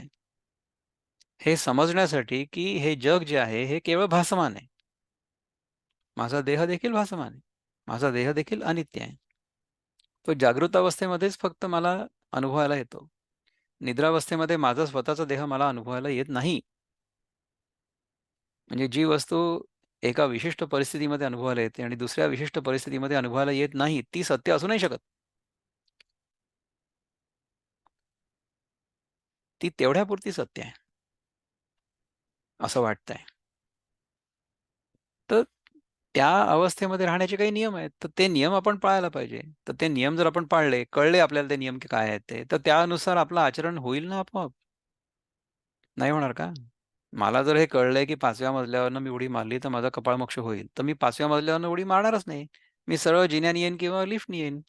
हे समजण्यासाठी, की हे जग जे आहे हे केवळ भासमान आहे. माझा देह देखील भासमान आहे. माझा देह देखील अनित्य आहे. तो जागृत अवस्थेमध्येच फक्त मला अनुभवायला येतो. निद्रावस्थेमध्ये माझा स्वतःचा देह मला अनुभवायला येत नाही. म्हणजे जी वस्तू एका विशिष्ट परिस्थितीमध्ये अनुभवायला येते आणि दुसऱ्या विशिष्ट परिस्थितीमध्ये अनुभवायला येत नाही, ती सत्य असू नाही शकत. ती तेवढ्यापुरती सत्य आहे, असं वाटतंय. तर त्या अवस्थेमध्ये राहण्याचे काही नियम आहेत. तर ते नियम आपण पाळायला पाहिजे. तर ते नियम जर आपण पाळले, कळले आपल्याला ते नियम काय आहेत ते, तर त्यानुसार आपलं आचरण होईल ना आपोआप. नाही होणार का? मला जर हे कळलंय, की 5व्या मजल्यावरनं मी उडी मारली तर माझा कपाळमोक्ष होईल. तर मी 5व्या मजल्यावरनं उडी मारणारच नाही. मी सरळ जिन्याने येईन किंवा लिफ्टनी येईन.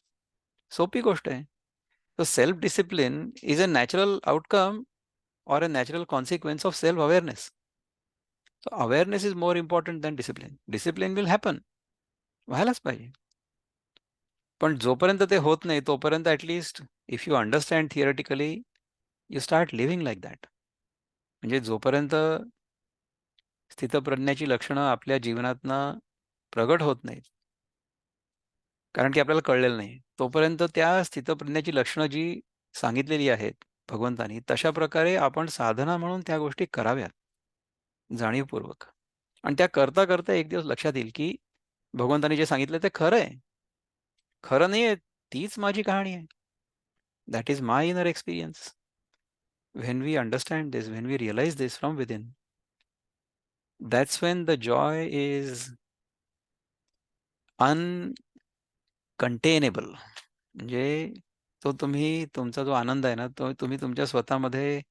सोपी गोष्ट आहे. तर self discipline is a natural outcome or a natural consequence of self awareness. So awareness is more important than discipline. Discipline will happen. व्हायलाच पाहिजे. पण जोपर्यंत ते होत नाही तोपर्यंत at least if you understand theoretically you start living like that. म्हणजे जोपर्यंत स्थितप्रज्ञाची लक्षणं आपल्या जीवनातनं प्रगट होत नाहीत, कारण की आपल्याला कळलेलं नाही. तोपर्यंत त्या स्थितप्रज्ञाची लक्षणं जी सांगितलेली आहेत भगवंतानी, तशा प्रकारे आपण साधना म्हणून त्या गोष्टी कराव्यात जाणीवपूर्वक. आणि त्या करता-करता एक दिवस लक्षात येईल, की भगवंतानी जे सांगितलं ते खरं आहे. खरं नाहीये, तीच माझी कहाणी आहे. That is my inner experience. When we understand this, when we realize this from within, that's when the joy is uncontainable. म्हणजे तुमचा जो आनंद आहे ना, तो तुम्ही तुमच्या स्वतःमध्ये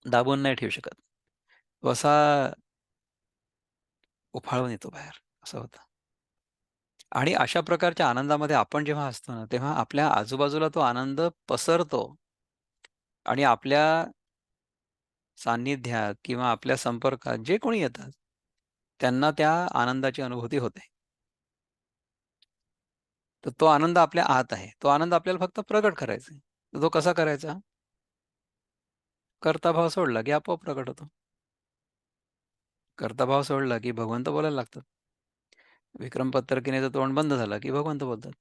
दाबून नाही ठेवू शकत. तो असा उफाळून येतो बाहेर, असं होतं. आणि अशा प्रकारच्या आनंदामध्ये आपण जेव्हा असतो ना, तेव्हा आपल्या आजूबाजूला तो आनंद पसरतो आणि आपल्या सान्निध्यात किंवा आपल्या संपर्कात जे कोणी येतात, त्यांना त्या आनंदाची अनुभूती होते. तर तो आनंद आपल्या आत आहे. तो आनंद आपल्याला फक्त प्रगट करायचा आहे. तर तो कसा करायचा? कर्ताभाव सोडला की आपोआप प्रगट होतो. कर्ताभाव सोडला की भगवंत बोलायला लागतात. विक्रम पत्रकीनेचं तोंड बंद झालं की भगवंत बोलतात.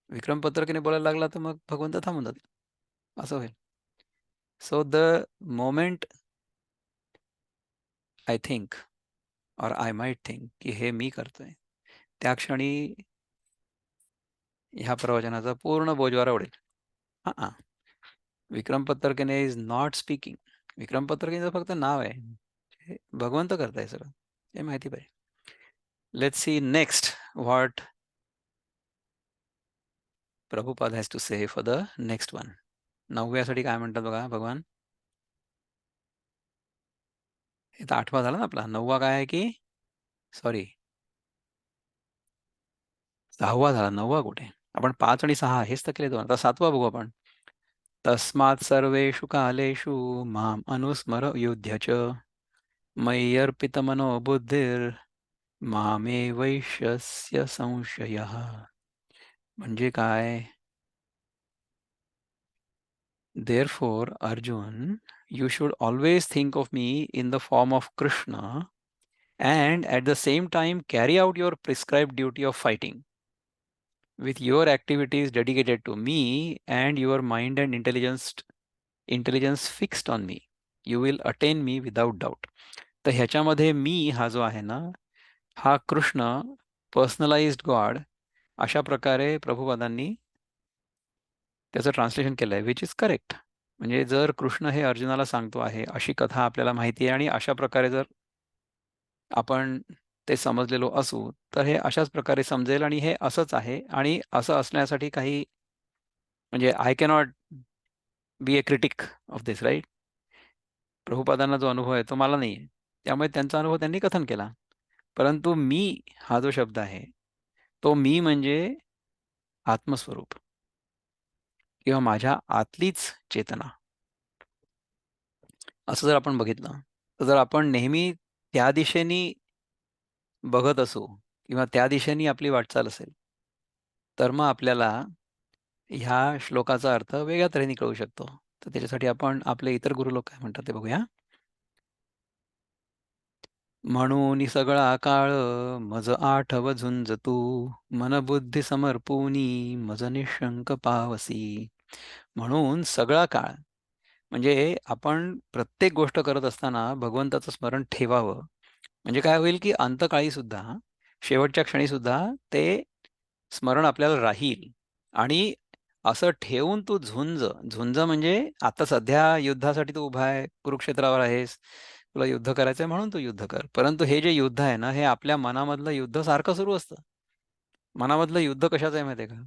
विक्रम पत्रकीने बोलायला लागला तर मग भगवंत थांबून जातात. असं होईल. So the moment I think or I might think की हे मी करतोय, त्या क्षणी ह्या प्रवचनाचा पूर्ण बोजवारा उडेल. हां, विक्रम पत्रकेने इज नॉट स्पीकिंग. विक्रम पत्रकेचं फक्त नाव आहे. हे भगवंत करताय सगळं. हे माहिती पाहिजे. Let's see next what Prabhupada has to say for the next one. 9व्यासाठी काय म्हणतात बघा भगवान. हे तर 8वा झाला ना आपला. 9वा काय आहे की सॉरी 6वा झाला. 9वा कुठे? आपण 5 आणि 6 हेच तर केले 2. आता 7वा बघू आपण. तस्मात् सर्वेषु कालेषु माम् अनुस्मर युध्य च मयि अर्पितमनो बुद्धिर्मामे वैश्यस्य संशयः. म्हणजे काय? Therefore, Arjun, you should always think of me in the form of Krishna and at the same time carry out your prescribed duty of fighting with your activities dedicated to me and your mind and intelligence fixed on me. You will attain me without doubt. तर ह्याच्यामध्ये मी हा जो आहे ना, हा Krishna personalised God अशा प्रकारे प्रभुपादांनी त्याचं ट्रान्सलेशन केलं आहे, विच इज करेक्ट. म्हणजे जर कृष्ण हे अर्जुनाला सांगतो आहे, अशी कथा आपल्याला माहिती आहे आणि अशा प्रकारे जर आपण ते समजलेलो असू, तर हे अशाच प्रकारे समजेल आणि हे असंच आहे आणि असं असण्यासाठी काही म्हणजे I cannot be a critic of this right. प्रभुपादांना जो अनुभव आहे तो मला नाही आहे. त्यामुळे त्यांचा अनुभव त्यांनी कथन केला. परंतु मी हा जो शब्द आहे, तो मी म्हणजे आत्मस्वरूप किंवा माझ्या आतलीच चेतना. असं जर आपण बघितलं, तर जर आपण नेहमी त्या दिशेने बघत असू किंवा त्या दिशेने आपली वाटचाल असेल, तर मग आपल्याला ह्या श्लोकाचा अर्थ वेगळ्या तऱ्हेने कळू शकतो. तर त्याच्यासाठी आपण आपले इतर गुरुलोक काय म्हणतात ते बघूया. म्हणून सगळा काळ मज आठव झुंज तू, मन बुद्धी समर्पुनी मज निशंक पावसी. म्हणून सगळा काळ म्हणजे आपण प्रत्येक गोष्ट करत असताना भगवंताचं स्मरण ठेवावं. म्हणजे काय होईल की अंतकाळी सुद्धा, शेवटच्या क्षणी सुद्धा ते स्मरण आपल्याला राहील. आणि असं ठेवून तू झुंज म्हणजे आता सध्या युद्धासाठी तू उभा आहे, कुरुक्षेत्रावर आहेस, तुला युद्ध करायचंय म्हणून तू युद्ध कर. परंतु हे जे युद्ध आहे ना, हे आपल्या मनामधलं युद्ध सारखं सुरू असतं. मनामधलं युद्ध कशाचं आहे माहिती आहे का?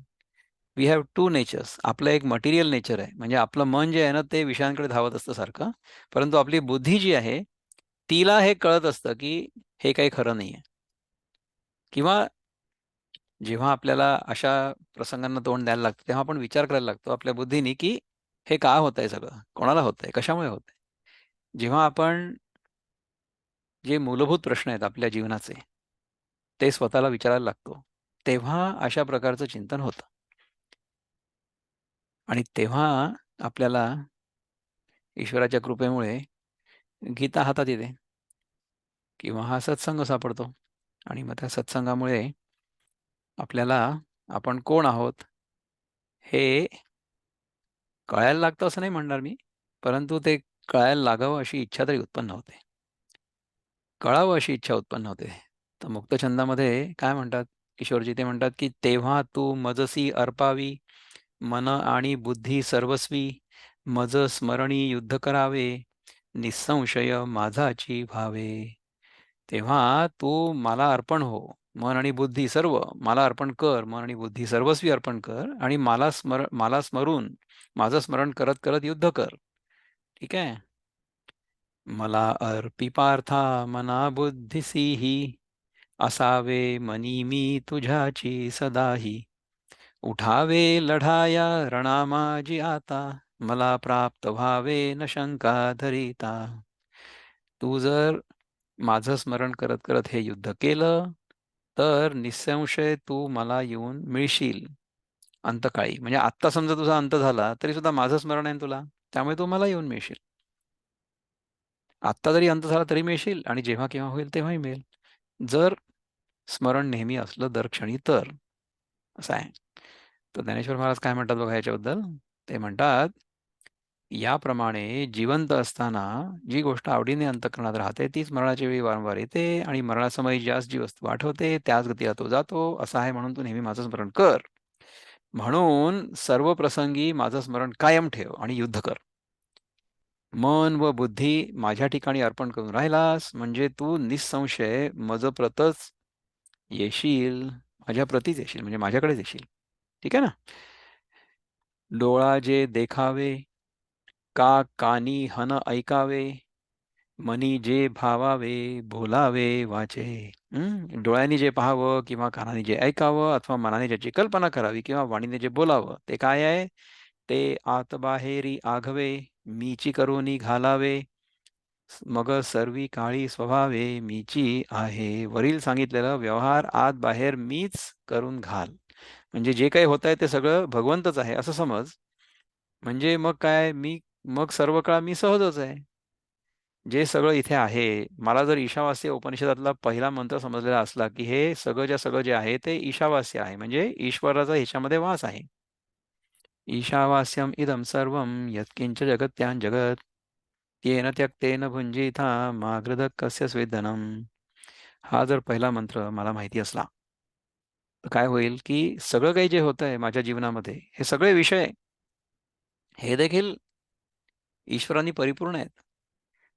We have two natures. आपलं एक मटेरियल नेचर आहे. म्हणजे आपलं मन जे आहे ना, ते विषयांकडे धावत असतं सारखं. परंतु आपली बुद्धी जी आहे, तिला हे कळत असतं, की हे काही खरं नाहीये. किंवा जेव्हा आपल्याला अशा प्रसंगांना तोंड द्यायला लागतं, तेव्हा आपण विचार करायला लागतो आपल्या बुद्धीने, की हे का होतंय सगळं? कोणाला होतंय? कशामुळे होतंय? जेव्हा आपण जे मूलभूत प्रश्न आहेत आपल्या जीवनाचे, ते स्वतःला विचारायला लागतो. तेव्हा अशा प्रकारचं चिंतन होतं. आणि तेव्हा आपल्याला ईश्वराच्या कृपेमुळे गीता हातात येते किंवा हा सत्संग सापडतो. आणि मग त्या सत्संगामुळे आपल्याला आपण कोण आहोत हे कळायला लागतं असं नाही म्हणणार मी, परंतु ते कळायला लागावं अशी इच्छा तरी उत्पन्न होते. कळावं अशी इच्छा उत्पन्न होते. तर मुक्तछंदामध्ये काय म्हणतात किशोरजी, ते म्हणतात की तेव्हा तू मजसी अर्पावी, मन आणि बुद्धी सर्वस्वी, मज स्मरणी युद्ध करावे, निसंशय माझाची भावे. तेव्हा तू मला अर्पण हो, मन आणि बुद्धी सर्व मला अर्पण कर, मन आणि बुद्धी सर्वस्वी अर्पण कर, आणि मला स्मरून माझं स्मरण करत करत युद्ध कर. ठीक आहे. मला अर्पी पार्था मना बुद्धीसीही, असावे मनी मी तुझ्याची सदाही. उठावे लढाया रणामाजी आता, मला प्राप्त व्हावे न शंका धरिता. तू जर माझं स्मरण करत करत हे युद्ध केलं तर निसंशय तू मला येऊन मिळशील अंतकाळी. म्हणजे आत्ता समजा तुझा अंत झाला तरी सुद्धा माझं स्मरण आहे ना तुला, त्यामुळे तू मला येऊन मिळशील. आत्ता जरी अंत झाला तरी मिळशील, आणि जेव्हा केव्हा होईल तेव्हाही मिळेल, जर स्मरण नेहमी असलं दर क्षणी तर. असं आहे. तर ज्ञानेश्वर महाराज काय म्हणतात बघा याच्याबद्दल. ते म्हणतात, याप्रमाणे जिवंत असताना जी गोष्ट आवडीने अंतःकरणात राहते तीच मरणाच्या वेळी वारंवार येते, आणि मरणासमयी ज्यास जी वस्तू आठवते त्याच गतीला तो जातो. असं आहे म्हणून तू नेहमी माझं स्मरण कर. म्हणून सर्व प्रसंगी माझं स्मरण कायम ठेव आणि युद्ध कर. मन व बुद्धी माझ्या ठिकाणी अर्पण करून राहिलास म्हणजे तू निसंशय मज प्रतच येशील, माझ्या प्रतीच येशील, म्हणजे माझ्याकडेच येशील. ठीक आहे ना. डोळा जे देखावे, का कानी हन ऐकावे, मनी जे भावावे, बोलावे वाचे. डोळ्यांनी जे पाहावं किंवा कानाने जे ऐकावं अथवा मनाने ज्याची कल्पना करावी किंवा वाणीने जे बोलावं ते काय आहे. ते आतबाहेरी आघवे, मीची करोनी घालावे, मग सर्वी काळी स्वभावे मीची आहे. वरील सांगितलेलं व्यवहार आत बाहेर मीच करून घाल. म्हणजे जे काही होत आहे ते सगळं भगवंतच आहे असं समज. म्हणजे मग काय, मग सर्व काळ मी सहजच आहे. जे सगळं इथे आहे, मला जर ईशावास्य उपनिषदातला पहिला मंत्र समजलेला असला की हे सगळंच्या सगळं जे आहे ते ईशावास्य आहे, म्हणजे ईश्वराचा ह्याच्यामध्ये वास आहे. ईशावास्यम इदम सर्वम यत्किंच जगत्यान जगत, येन त्यक्तेन भुंजीथा मा गृधक कस्य स्वेदनम. हा जर पहिला मंत्र मला माहिती असला तर काय होईल की सगळं काही जे होत आहे माझ्या जीवनामध्ये हे सगळे विषय हे देखील ईश्वरांनी परिपूर्ण आहेत.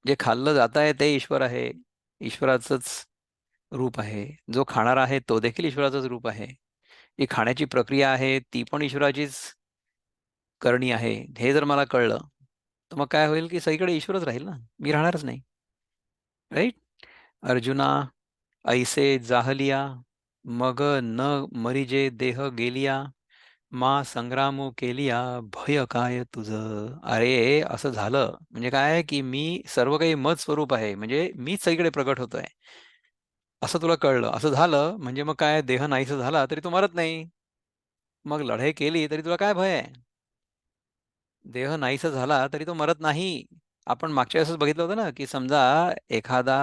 जे खाल्लं जात आहे ते ईश्वर आहे, ईश्वराचंच रूप आहे. जो खाणारा आहे तो देखील ईश्वराचंच रूप आहे. जी खाण्याची प्रक्रिया आहे ती पण ईश्वराचीच करणी आहे. हे जर मला कळलं तर मग काय होईल की सगळीकडे ईश्वरच राहील ना, मी राहणारच नाही. राईट. अर्जुना ऐसे जाहलिया, मग न मरिजे देह गेलिया, मा संग्रामो केलिया, भय काय तुझं. अरे असं झालं म्हणजे काय की मी सर्व काही मत स्वरूप आहे, म्हणजे मीच सगळीकडे प्रगट होतोय असं तुला कळलं. असं झालं म्हणजे मग काय, देह नाहीसा झाला तरी तू मरत नाही. मग लढाई केली तरी तुला काय भय आहे. देह नाहीसा झाला तरी तो मरत नाही. आपण मागच्या वेळेस बघितलं होतं ना की समजा एखादा,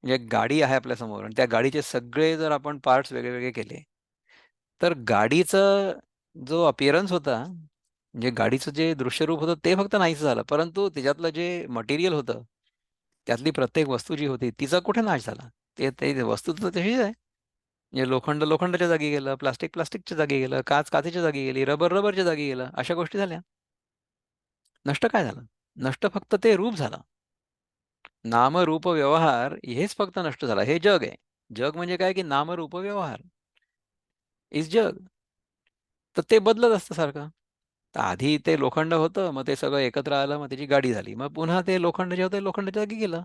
म्हणजे गाडी आहे आपल्या समोर आणि त्या गाडीचे सगळे जर आपण पार्ट्स वेगळे वेगळे केले तर गाडीचं जो अपिअरन्स होता, म्हणजे गाडीचं जे दृश्यरूप होतं ते फक्त नाहीच झालं, परंतु त्याच्यातलं जे मटेरियल होतं, त्यातली प्रत्येक वस्तू जी होती तिचा कुठे नाश झाला. ते ते वस्तू तर तशीच आहे. म्हणजे लोखंड लोखंडाच्या जागी गेलं, प्लास्टिक प्लास्टिकच्या जागी गेलं, काच काचेच्या जागी गेली, रबर रबरच्या जागी गेलं, अशा गोष्टी झाल्या. नष्ट काय झालं? नष्ट फक्त ते रूप झालं. नाम रूप व्यवहार हेच फक्त नष्ट झालं. हे जग आहे. जग म्हणजे काय की नाम रूप व्यवहार इज जग. तर ते बदलत असतं सारखं. तर आधी ते लोखंड होतं, मग ते सगळं एकत्र आलं, मग त्याची गाडी झाली. मग पुन्हा ते लोखंड जे होतं लोखंडाच्या जागी गेलं.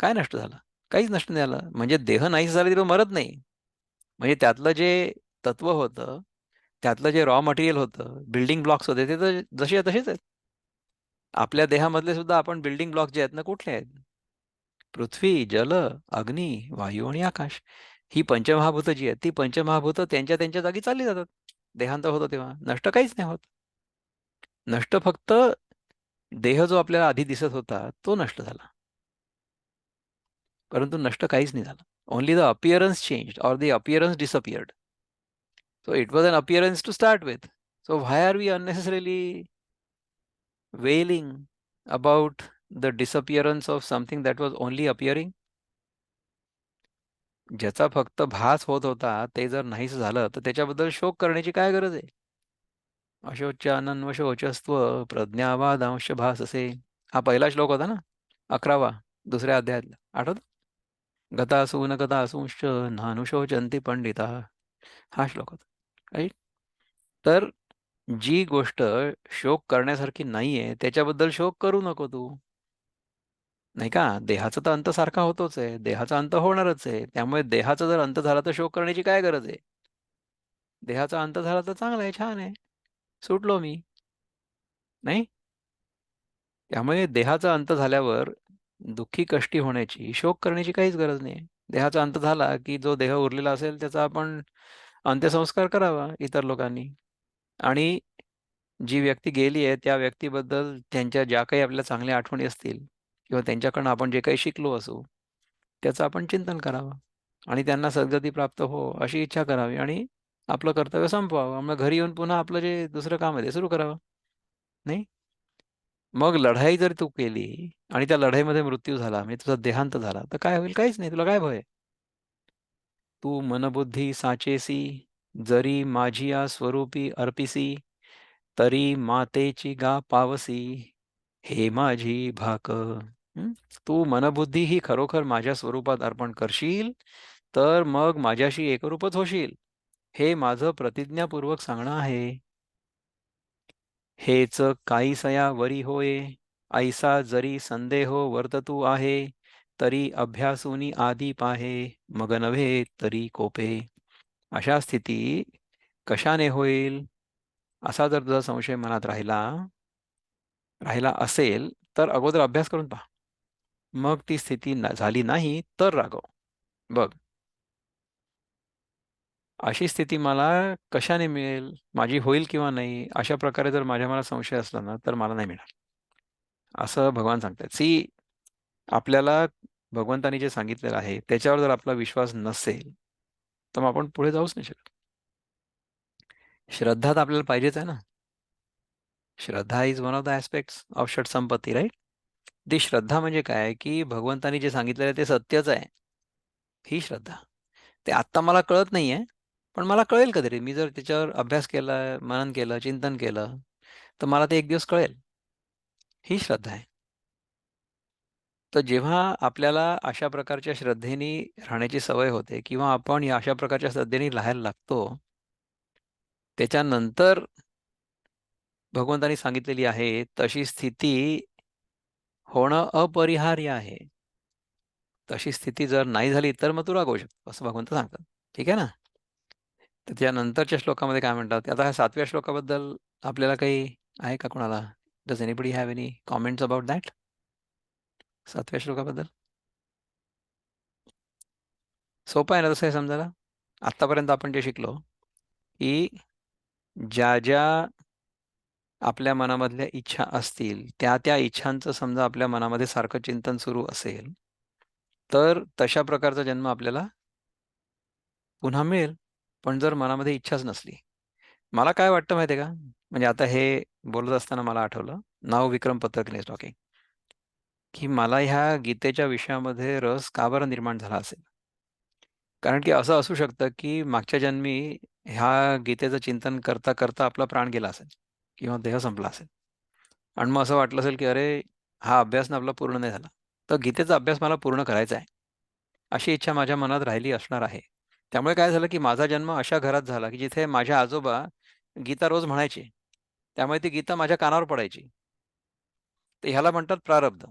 काय नष्ट झालं? काहीच नष्ट नाही झालं. म्हणजे देह नाहीच झाला तरी तो मरत नाही. म्हणजे त्यातलं जे तत्व होतं, त्यातलं जे रॉ मटेरियल होतं, बिल्डिंग ब्लॉक्स होते, ते तर जसे आहे तसेच आहेत. आपल्या देहामधले सुद्धा आपण बिल्डिंग ब्लॉक जे आहेत ना, कुठले आहेत? पृथ्वी, जल, अग्नी, वायू आणि आकाश. ही पंचमहाभूत जी आहेत ती पंचमहाभूत त्यांच्या त्यांच्या जागी चालली जातात. देहांत होतं तेव्हा नष्ट काहीच नाही होत. नष्ट फक्त देह जो आपल्याला आधी दिसत होता तो नष्ट झाला, परंतु नष्ट काहीच नाही झालं. Only the appearance change or the appearance disappeared. So it was an appearance to start with. So why are we unnecessarily wailing about the disappearance of something that was only appearing? ज्याचा फक्त भास होत होता ते जर नाहीच झालं तर त्याच्याबद्दल शोक करण्याची काय गरज आहे? अशोच्यानन्वशोचस्त्व प्रज्ञावादांश भाससे. हा पहिला श्लोक होता ना, 11वा, दुसऱ्या अध्यायातला, आठवत? गतासून गतासूंश्च नानुशोचन्ति पंडिता. हा श्लोक होता, राईट? तर जी गोष्ट शोक करण्यासारखी नाहीये त्याच्याबद्दल शोक करू नको तू, नाही का? देहाचा तर अंत सारखा होतोच आहे, देहाचा अंत होणारच आहे. त्यामुळे देहाचा जर अंत झाला तर शोक करण्याची काय गरज आहे? देहाचा अंत झाला तर चांगला आहे, छान आहे, सुटलो मी, नाही? त्यामुळे देहाचा अंत झाल्यावर दुःखी कष्टी होण्याची, शोक करण्याची काहीच गरज नाही. देहाचा अंत झाला की जो देह उरलेला असेल त्याचा आपण अंत्यसंस्कार करावा इतर लोकांनी. आणि जी व्यक्ती गेली आहे त्या व्यक्तीबद्दल त्यांच्या ज्या काही आपल्याला चांगल्या आठवणी असतील किंवा त्यांच्याकडनं आपण जे काही शिकलो असू त्याचं आपण चिंतन करावं आणि त्यांना सद्गती प्राप्त हो अशी इच्छा करावी आणि आपलं कर्तव्य संपवावं. मग घरी येऊन पुन्हा आपलं जे दुसरं काम आहे ते सुरू करावं, नाही? मग लढाई जर तू केली आणि त्या लढाईमध्ये मृत्यू झाला, म्हणजे तुझा देहांत झाला, तर काय होईल? काहीच नाही. तुला काय भय आहे? तू मनबुद्धी साचेसी, जरी माझिया स्वरूपी अर्पिसी, तरी मातेची गा पावसी, हे माझी भाक. तू मनबुद्धी ही खरोखर माझ्या स्वरूपात अर्पण करशील तर मग माझ्याशी एकरूपच होशील, हे माझं प्रतिज्ञापूर्वक सांगणं आहे. हेच काहीसया वरी होय, ऐसा जरी संदेहो वर्ततू आहे, तरी अभ्यासूनी आदी पाहे, मग नव्हे तरी कोपे. अशा स्थिती कशाने होईल असा जर तुझा संशय मनात राहिला राहिला असेल तर अगोदर अभ्यास करून पहा. मग ती स्थिती झाली नाही तर रागव. बघ, अशी स्थिती मला कशाने मिळेल, माझी होईल किंवा नाही, अशा प्रकारे जर माझ्या मनात संशय असला ना तर मला नाही मिळणार, असं भगवान सांगतात. आपल्याला भगवंतानी जे सांगितलेलं आहे त्याच्यावर जर आपला विश्वास नसेल तर मग आपण पुढे जाऊच नाही शकत. श्रद्धा तर आपल्याला पाहिजेच आहे ना. Shraddha is one of the aspects of shat sampatti, right? ती श्रद्धा म्हणजे काय की भगवंतानी जे सांगितलेलं आहे ते सत्यच आहे, ही श्रद्धा. ते आत्ता मला कळत नाहीये, पण मला कळेल कधीतरी. मी जर त्याच्यावर अभ्यास केला, मनन केलं, चिंतन केलं, तर मला ते एक दिवस कळेल. ही श्रद्धा आहे. तर जेव्हा आपल्याला अशा प्रकारच्या श्रद्धेने राहण्याची सवय होते किंवा आपण या अशा प्रकारच्या श्रद्धेने राहायला लागतो, त्याच्यानंतर भगवंतानी सांगितलेली आहे तशी स्थिती होणं अपरिहार्य आहे. तशी स्थिती जर नाही झाली तर मग तू रागवू शकतो, असं भगवंत सांगतात. ठीक आहे ना? तर त्यानंतरच्या श्लोकामध्ये काय म्हणतात? आता ह्या 7व्या श्लोकाबद्दल आपल्याला काही आहे का कोणाला? Does anybody have any comments about that? 7व्या श्लोकाबद्दल सोपं आहे ना तसं हे समजायला? आत्तापर्यंत आपण जे शिकलो की ज्या ज्या आपल्या मनामधल्या इच्छा असतील त्या त्या इच्छांचं समजा आपल्या मनामध्ये सारखं चिंतन सुरू असेल तर तशा प्रकारचा जन्म आपल्याला पुन्हा मिळेल. पण जर मनामध्ये इच्छाच नसली, मला काय वाटतं माहिती आहे का? म्हणजे आता हे बोलत असताना मला आठवलं, नाव विक्रम पत्रकने टॉकिंग, की मला ह्या गीतेच्या विषयामध्ये रस का बरं निर्माण झाला असेल? कारण की असं असू शकतं की मागच्या जन्मी ह्या गीतेचं चिंतन करता करता आपला प्राण गेला असेल किंवा देह संपला असेल आणि मग असं वाटलं असेल की अरे, हा अभ्यास ना आपला पूर्ण नाही झाला, तर गीतेचा अभ्यास मला पूर्ण करायचा आहे, अशी इच्छा माझ्या मनात राहिली असणार आहे. त्यामुळे काय झालं की माझा जन्म अशा घरात झाला की जिथे माझे आजोबा गीता रोज म्हणायचे. त्यामुळे ती गीता माझ्या कानावर पडायची. तर ह्याला म्हणतात प्रारब्ध.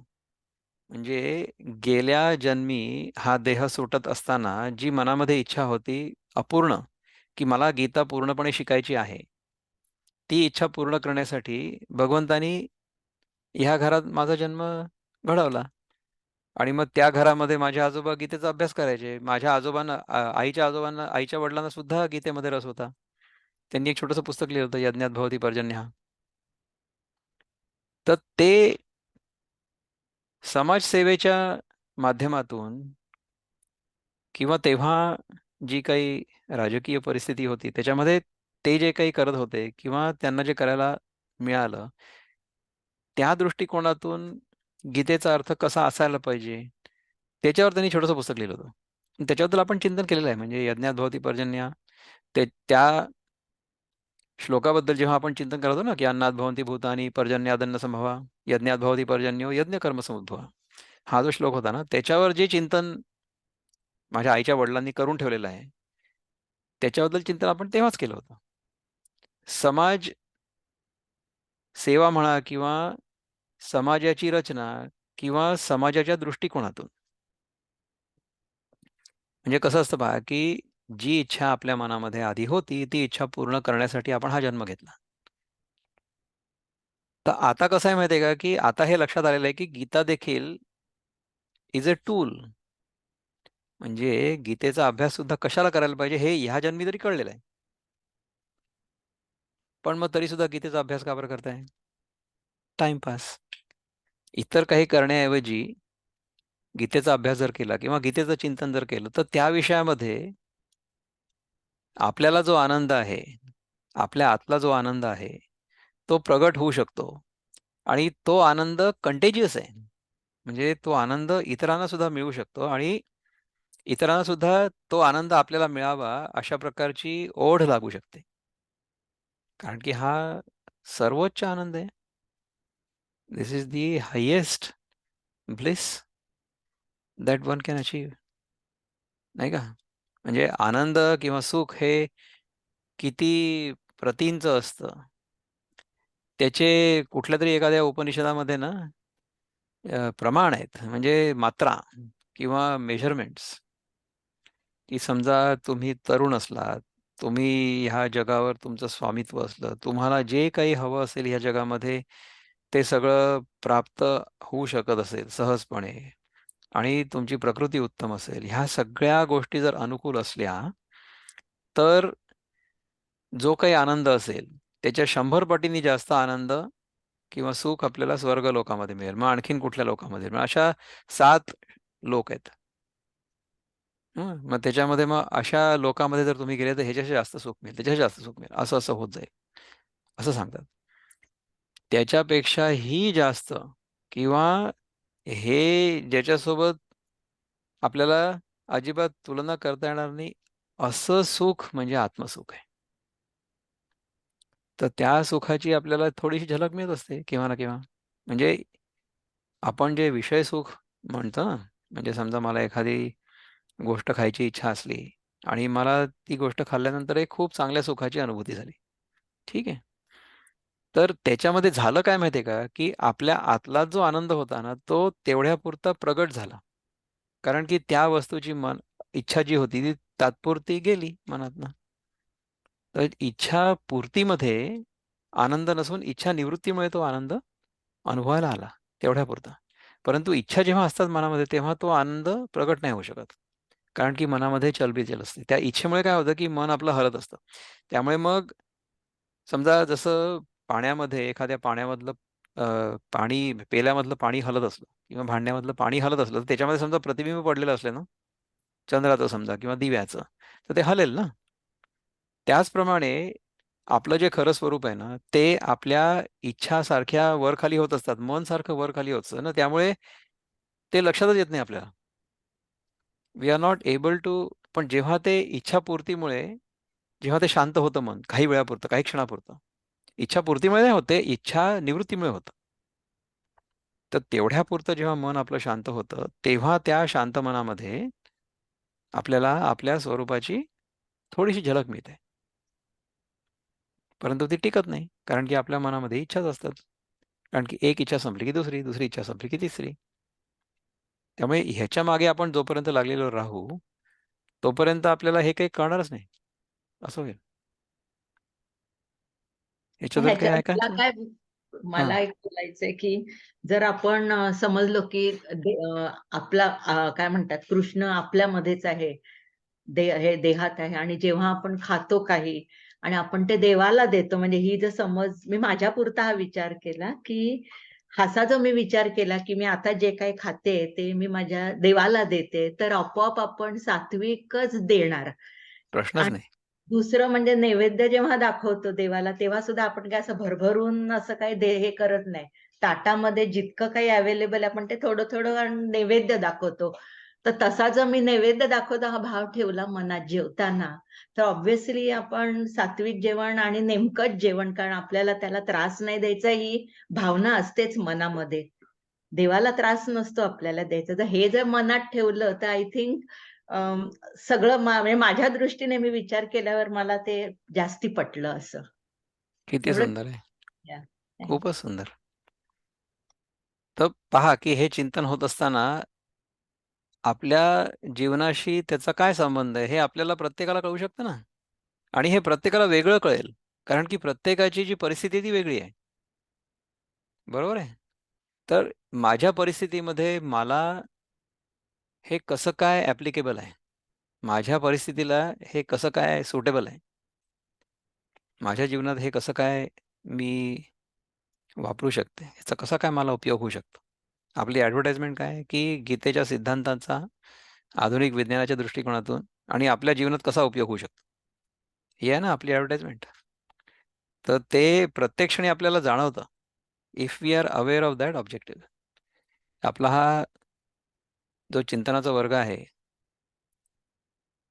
म्हणजे गेल्या जन्मी हा देह सुटत असताना जी मनामध्ये इच्छा होती अपूर्ण, की मला गीता पूर्णपणे शिकायची आहे, ती इच्छा पूर्ण करण्यासाठी भगवंतानी ह्या घरात माझा जन्म घडवला. आणि मग त्या घरामध्ये माझे आजोबा गीतेचा अभ्यास करायचे. माझ्या आजोबांना आईच्या वडिलांना सुद्धा गीतेमध्ये रस होता. त्यांनी एक छोटंसं पुस्तक लिहिलं होतं, यज्ञात भवती पर्जन्यः. तर ते समाजसेवेच्या माध्यमातून किंवा तेव्हा जी काही राजकीय परिस्थिती होती, त्याच्यामध्ये ते जे काही करत होते किंवा त्यांना जे करायला मिळालं, त्या दृष्टिकोनातून गीतेचा अर्थ कसा असायला पाहिजे, त्याच्यावर त्यांनी छोटंसं पुस्तक लिहिलं होतं. त्याच्याबद्दल आपण चिंतन केलेलं आहे. म्हणजे यज्ञात भवती पर्जन्य, त्या श्लोकाबद्दल जेव्हा आपण चिंतन करतो ना, की अन्नात भवन्ति भूतानि पर्जन्यादन्न संभवा, यज्ञात भवती पर्जन्यो यज्ञ कर्म समुद्भवा. हा जो श्लोक होता ना, त्याच्यावर जे चिंतन माझ्या आईच्या वडिलांनी करून ठेवलेलं आहे, त्याच्याबद्दल चिंतन आपण तेव्हाच केलं होतं. समाज सेवा म्हणा किंवा समाजाची रचना किंवा समाजाच्या दृष्टिकोनातून. म्हणजे कसं असतं पहा, की जी इच्छा आपल्या मनामध्ये आधी होती, ती इच्छा पूर्ण करण्यासाठी आपण हा जन्म घेतला. तर आता कसं आहे माहिती आहे का, की आता हे लक्षात आलेलं आहे, की गीता देखील इज अ टूल. म्हणजे गीतेचा अभ्यास सुद्धा कशाला करायला पाहिजे, हे ह्या जन्मी तरी कळलेलं आहे. पण मग तरी सुद्धा गीतेचा अभ्यास का बरं करताय? टाईमपास. इतर काही करण्याऐवजी गीतेचा अभ्यास जर केला किंवा गीतेचं चिंतन जर केलं, तर त्या विषयामध्ये आपल्याला जो आनंद आहे, आपल्या आतला जो आनंद आहे, तो प्रगट होऊ शकतो आणि तो आनंद कंटेजियस आहे. म्हणजे तो आनंद इतरांना सुद्धा मिळू शकतो आणि इतरांना सुद्धा तो आनंद आपल्याला मिळावा अशा प्रकारची ओढ लागू शकते. कारण की हा सर्वोच्च आनंद आहे. This is the highest bliss that one can achieve. नाही का? म्हणजे आनंद किंवा सुख हे किती प्रतींचं असतं. त्याचे कुठल्यातरी एखाद्या उपनिषदामध्ये ना प्रमाण आहेत. म्हणजे मात्रा किंवा मेजरमेंट्स, की समजा तुम्ही तरुण असलात, तुम्ही ह्या जगावर तुमचं स्वामित्व असलं, तुम्हाला जे काही हवं असेल ह्या जगामध्ये, ते सगळं प्राप्त होऊ शकत असेल सहजपणे आणि तुमची प्रकृती उत्तम असेल, ह्या सगळ्या गोष्टी जर अनुकूल असल्या, तर जो काही आनंद असेल, त्याच्या 100 पटींनी जास्त आनंद किंवा सुख आपल्याला स्वर्ग लोकामध्ये मिळेल. मग आणखीन कुठल्या लोकामध्ये मिळेल? अशा 7 लोक आहेत. मग त्याच्यामध्ये मग अशा लोकांमध्ये जर तुम्ही गेले, तर ह्याच्याशी जास्त सुख मिळेल, त्याच्याशी जास्त सुख मिळेल. असं-असं होत जाईल, असं सांगतात. त्याच्यापेक्षाही जास्त किंवा हे ज्याच्यासोबत आपल्याला अजिबात तुलना करता येणार नाही, असं सुख म्हणजे आत्मसुख आहे. तर त्या सुखाची आपल्याला थोडीशी झलक मिळत असते केव्हा ना केव्हा. म्हणजे आपण जे विषय सुख म्हणतो ना, म्हणजे समजा मला एखादी गोष्ट खायची इच्छा असली आणि मला ती गोष्ट खाल्ल्यानंतर एक खूप चांगल्या सुखाची अनुभूती झाली. ठीक आहे. तर त्याच्यामध्ये झालं काय माहिती आहे का, की आपल्या आतला जो आनंद होता ना, तो तेवढ्यापुरता प्रगट झाला. कारण की त्या वस्तूची इच्छा जी होती ती तात्पुरती गेली मनातनं. तर इच्छा पूर्तीमध्ये आनंद नसून इच्छा निवृत्तीमुळे तो आनंद अनुभवायला आला, तेवढ्यापुरता. परंतु इच्छा जेव्हा असतात मनामध्ये, तेव्हा तो आनंद प्रगट नाही होऊ शकत. कारण की मनामध्ये चलबिचल असते. त्या इच्छेमुळे काय होतं, की मन आपलं हलत असतं. त्यामुळे मग समजा जसं पाण्यामध्ये एखाद्या पाण्यामधलं पाणी पेल्यामधलं पाणी हलत असलं किंवा भांड्यामधलं पाणी हलत असलं, तर त्याच्यामध्ये समजा प्रतिबिंब पडलेलं असलं ना, चंद्राचं समजा किंवा दिव्याचं, तर ते हलेल ना. त्याचप्रमाणे आपलं जे खरं स्वरूप आहे ना, ते आपल्या इच्छासारख्या वर-खाली होत असतात. मन सारखं वर-खाली होत असतं ना, त्यामुळे ते लक्षातच येत नाही आपल्याला. We are not able to. पण जेव्हा ते इच्छापूर्तीमुळे जेव्हा ते शांत होतं मन, काही वेळापुरतं, काही क्षणापुरतं. इच्छापूर्तीमुळे नाही होत, ते इच्छा निवृत्तीमुळे होतं. तर तेवढ्यापुरतं जेव्हा मन आपलं शांत होतं, तेव्हा त्या शांत मनामध्ये आपल्याला आपल्या स्वरूपाची थोडीशी झलक मिळते. परंतु ती टिकत नाही. कारण की आपल्या मनामध्ये इच्छाच असतात. कारण की एक इच्छा संपली की दुसरी, दुसरी इच्छा संपली की तिसरी. त्यामुळे ह्याच्या मागे आपण जोपर्यंत लागलेलो राहू, तोपर्यंत आपल्याला हे काही कळणारच नाही. असं होईल. ह्याच्याबद्दल काही ह्याच्यात मला ऐकायचं? काय मला हां, एक बोलायचंय, की जर आपण समजलो, की आपला काय म्हणतात कृष्ण आपल्यामध्येच आहे. हे देहात आहे आणि जेव्हा आपण खातो काही आणि आपण ते देवाला देतो म्हणजे ही जर समज मी माझ्यापुरता हा विचार केला, की असा जो मी विचार केला, की मी आता जे काही खाते ते मी माझ्या देवाला देते, तर आपोआप आपण सात्विकच देणार. प्रश्नच नाही. दुसरं म्हणजे नैवेद्य जेव्हा दाखवतो देवाला, तेव्हा सुद्धा आपण काय असं भरभरून असं काही हे करत नाही. ताटामध्ये जितकं काही अवेलेबल आहे, आपण ते थोडं-थोडं नैवेद्य दाखवतो. तर तसा जर मी नैवेद्य दाखवता हा भाव ठेवला मनात जेवताना, तर ऑब्व्हियसली आपण सात्विक जेवण आणि नेमकंच जेवण कारण आपल्याला त्याला त्रास नाही द्यायचा ही भावना असतेच मनामध्ये. देवाला त्रास नसतो आपल्याला द्यायचा. तर हे जर मनात ठेवलं, तर आय थिंक सगळं म्हणजे माझ्या दृष्टीने मी विचार केल्यावर मला ते जास्ती पटलं असं. किती एवढंच सुंदर आहे. या. थँक खूपच सुंदर. तर पहा, की हे चिंतन होत असताना आपल्या जीवनाशी त्याचा काय संबंध आहे, हे आपल्याला प्रत्येकाला कळू शकतं ना. आणि हे प्रत्येकाला वेगळं कळेल. कारण की प्रत्येकाची जी परिस्थिती आहे ती वेगळी आहे. बरोबर आहे? तर माझ्या परिस्थितीमध्ये मला हे कसं काय ॲप्लिकेबल आहे? माझ्या परिस्थितीला हे कसं काय सुटेबल आहे? माझ्या जीवनात हे कसं काय मी वापरू शकते? याचा कसा काय मला उपयोग होऊ शकतो? आपली ॲडव्हर्टाइजमेंट काय आहे, की गीतेच्या सिद्धांतांचा आधुनिक विज्ञानाच्या दृष्टिकोनातून आणि आपल्या जीवनात कसा उपयोग होऊ शकतो? ही आहे ना आपली ॲडव्हर्टाइजमेंट. तर ते प्रत्येक क्षणी आपल्याला जाणवतं. If we are aware of that objective. आपला हा जो चिंतनाचा वर्ग आहे,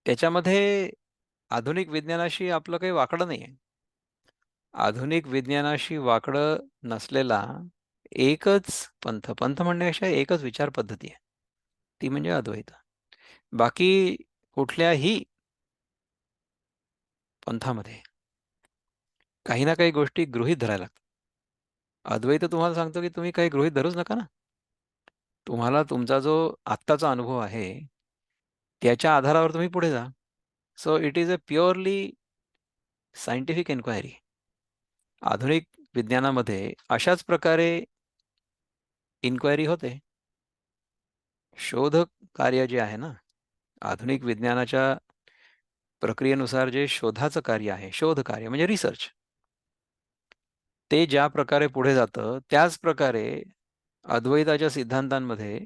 त्याच्यामध्ये आधुनिक विज्ञानाशी आपलं काही वाकडं नाही आहे. आधुनिक विज्ञानाशी वाकडं नसलेला एकच पंथ, पंथ म्हणण्यापेक्षा एकच विचार पद्धती आहे. ती म्हणजे अद्वैत. बाकी कुठल्याही पंथामध्ये काही ना काही गोष्टी गृहीत धरायला लागतात. अद्वैत तुम्हाला सांगतो, की तुम्ही काही गृहीत धरूच नका ना. तुम्हाला तुमचा जो आत्ताचा अनुभव आहे, त्याच्या आधारावर तुम्ही पुढे जा. So it is a purely scientific inquiry. आधुनिक विज्ञानामध्ये अशाच प्रकारे इन्क्वायरी होते. शोध कार्य जे आहे ना, आधुनिक विज्ञानाच्या प्रक्रियेनुसार जे शोधाचं कार्य आहे, शोध कार्य म्हणजे रिसर्च. ते ज्या प्रकारे पुढे जातं, त्याच प्रकारे अद्वैताच्या सिद्धांतांमध्ये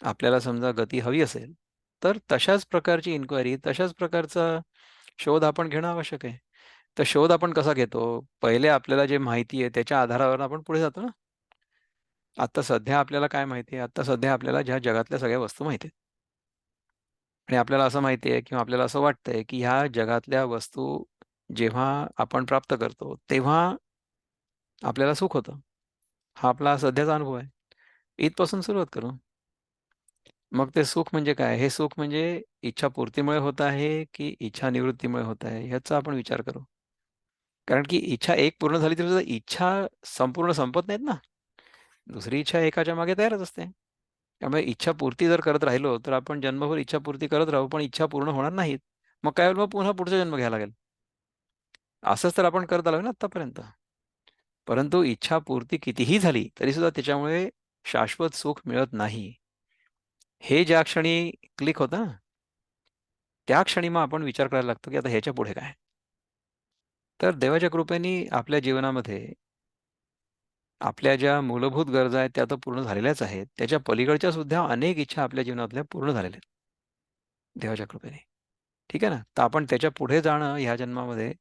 आपल्याला समजा गती हवी असेल, तर तशाच प्रकारची इन्क्वायरी, तशाच प्रकारचा शोध आपण घेणं आवश्यक आहे. तर शोध आपण कसा घेतो? पहिले आपल्याला जे माहिती आहे त्याच्या आधारावर आपण पुढे जातो ना. आता सध्या आपल्याला काय माहिती आहे? आता सध्या आपल्याला ह्या जगातल्या सगळ्या वस्तू माहिती आहेत. आणि आपल्याला असं माहिती आहे किंवा आपल्याला असं वाटतंय, की ह्या जगातल्या वस्तू जेव्हा आपण प्राप्त करतो, तेव्हा आपल्याला सुख होतं. हा आपला सध्याचा अनुभव आहे. इथपासून सुरुवात करू. मग ते सुख म्हणजे काय? हे सुख म्हणजे इच्छापूर्तीमुळे होत आहे, की इच्छा निवृत्तीमुळे होत आहे? ह्याचा आपण विचार करू. कारण की इच्छा एक पूर्ण झाली तरी सुद्धा इच्छा संपूर्ण संपत नाहीत ना. दुसरी इच्छा एकाच्या मागे तयारच असते. त्यामुळे इच्छापूर्ती जर करत राहिलो, तर आपण जन्मभर इच्छापूर्ती करत राहू, पण इच्छा पूर्ण होणार नाहीत. मग काय होईल? मग पुन्हा पुढचा जन्म घ्यावा लागेल. असंच तर आपण करत आलोय ना आत्तापर्यंत. परंतु इच्छापूर्ती कितीही झाली, तरी सुद्धा त्याच्यामुळे शाश्वत सुख मिळत नाही. हे ज्या क्षणी क्लिक होतं ना, त्या क्षणी मग आपण विचार करायला लागतो, की आता ह्याच्या पुढे काय? तर देवाच्या कृपेने आपल्या जीवनामध्ये आपल्या ज्या मूलभूत गरजा आहेत, त्या तर पूर्ण झालेल्याच आहेत. त्याच्या पलीकडच्या सुद्धा अनेक इच्छा आपल्या जीवनातल्या पूर्ण झालेल्या आहेत, देवाच्या कृपेने. ठीक आहे ना? तर आपण त्याच्या पुढे जाणं ह्या जन्मामध्ये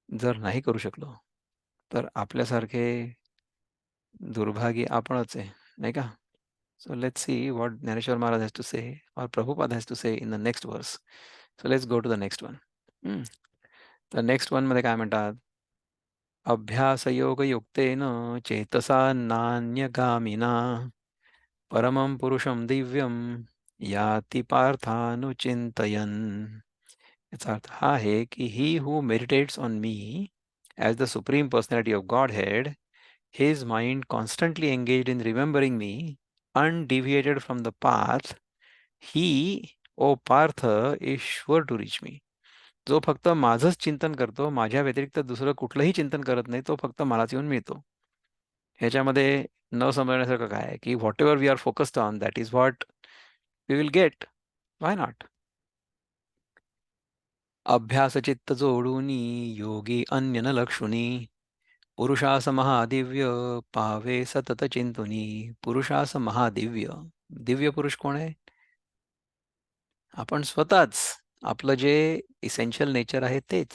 जर नाही करू शकलो, तर आपल्यासारखे दुर्भागी आपणच आहे, नाही का? So let's see what Gnaneshwar Maharaj has to say or Prabhupada has to say in the next verse. So let's go to the next one. हं. तर नेक्स्ट वन मध्ये काय म्हणतात? अभ्यासयोगयुक्तेन चेतसा नान्यगामिना परमं पुरुषं दिव्यं याति पार्थानुचिंतयन्. याचा अर्थ हा आहे की he who meditates on me as the supreme personality of Godhead, his mind constantly engaged in remembering me, undeviated from the path, he, O Partha, is sure to reach me. जो फक्त माझंच चिंतन करतो, माझ्या व्यतिरिक्त दुसरं कुठलंही चिंतन करत नाही, तो फक्त मलाच येऊन मिळतो. ह्याच्यामध्ये न समजण्यासारखं काय आहे, की whatever we are focused on that is what we will get. Why not? अभ्यास चित्त जोडूनी योगी अन्य न लक्षुनी पुरुषास महादिव्य पावे सतत चिंतुनी. पुरुषास महादिव्य. दिव्य पुरुष कोण आहे? आपण स्वतःच. आपलं जे इसेन्शियल नेचर आहे तेच.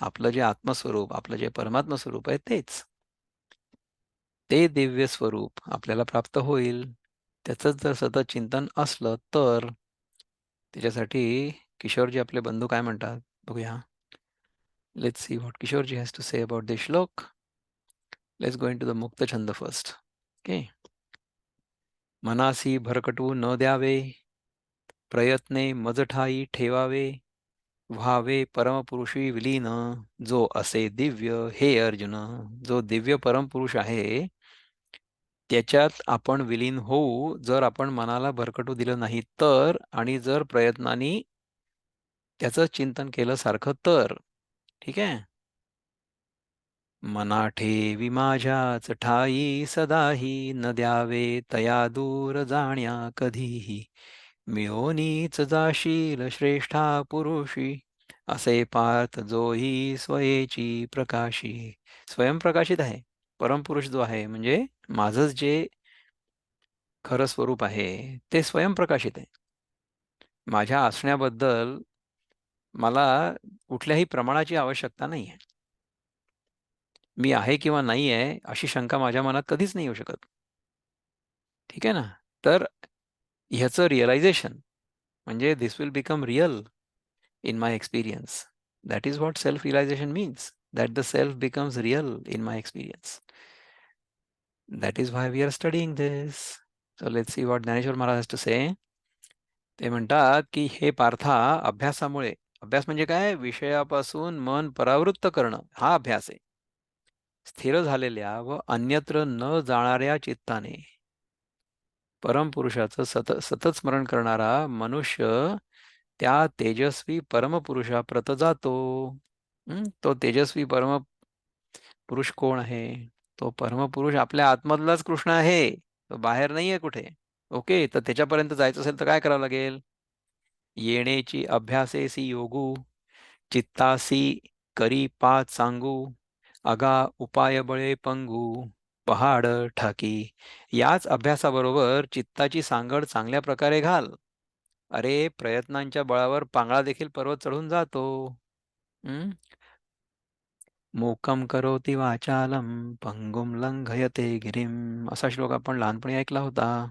आपलं जे आत्मस्वरूप, आपलं जे परमात्म स्वरूप आहे तेच. ते दिव्य स्वरूप आपल्याला प्राप्त होईल. त्याचंच जर सतत चिंतन असलं तर. त्याच्यासाठी किशोरजी आपले बंधू काय म्हणतात बघूया. Let's see what Kishorji has to say about this shloka. Let's go into the mukta chhanda first. Okay. मनासी भरकटू न द्यावे, प्रयत्ने मज ठाई ठेवावे, व्हावे परमपुरुषी विलीन, जो असे दिव्य हे अर्जुन. जो दिव्य परमपुरुष आहे त्याच्यात आपण विलीन होऊ, जर आपण मनाला भरकटू दिलं नाही तर, आणि जर प्रयत्नांनी त्याचं चिंतन केलं सारखं तर. ठीक आहे. मना ठेवी माझ्याच ठाई सदाही, न द्यावे तया दूर जाण्या कधीही. मिळोनीच जाशील श्रेष्ठा पुरुषी, असे पार्थ जोही स्वयेची प्रकाशी. स्वयंप्रकाशित आहे. परमपुरुष जो आहे म्हणजे माझंच जे खरं स्वरूप आहे ते स्वयंप्रकाशित आहे. माझ्या असण्याबद्दल मला कुठल्याही प्रमाणाची आवश्यकता नाही आहे. मी आहे किंवा नाही आहे अशी शंका माझ्या मनात कधीच नाही येऊ शकत. ठीक आहे ना? तर ह्याचं रिअलायझेशन म्हणजे this will become real in my experience. That is what self realization means. That the self becomes real in my experience. That is why we are studying this. So let's see what Dhaneshwar Maharaj has to say. ते म्हणतात की हे पार्था, अभ्यासामुळे, अभ्यास म्हणजे काय? विषयापासून मन परावृत्त करणं हा अभ्यास आहे. स्थिर झालेल्या व अन्यत्र न जाणाऱ्या चित्ताने परमपुरुषाचं सतत स्मरण करणारा मनुष्य त्या तेजस्वी परमपुरुषाप्रत जातो. तो तेजस्वी परमपुरुष कोण आहे? तो परमपुरुष आपल्या आतमधलाच कृष्ण आहे. तो बाहेर नाहीये कुठे. ओके. तर त्याच्यापर्यंत जायचं असेल तर काय करावं लागेल? येणेची अभ्यासेसी योगू, चित्तासी करी पाच सांगू, अगा उपाय बळे पंगू, पहाड ठाकी. याच अभ्यासाबरोबर चित्ताची सांगड चांगल्या प्रकारे घाल. अरे, प्रयत्नांच्या बळावर पांगळा देखील पर्वत चढून जातो. हं? मूकं करोति वाचालं पंगुं लंघयते गिरिम, असा श्लोक आपण लहानपणी ऐकला होता.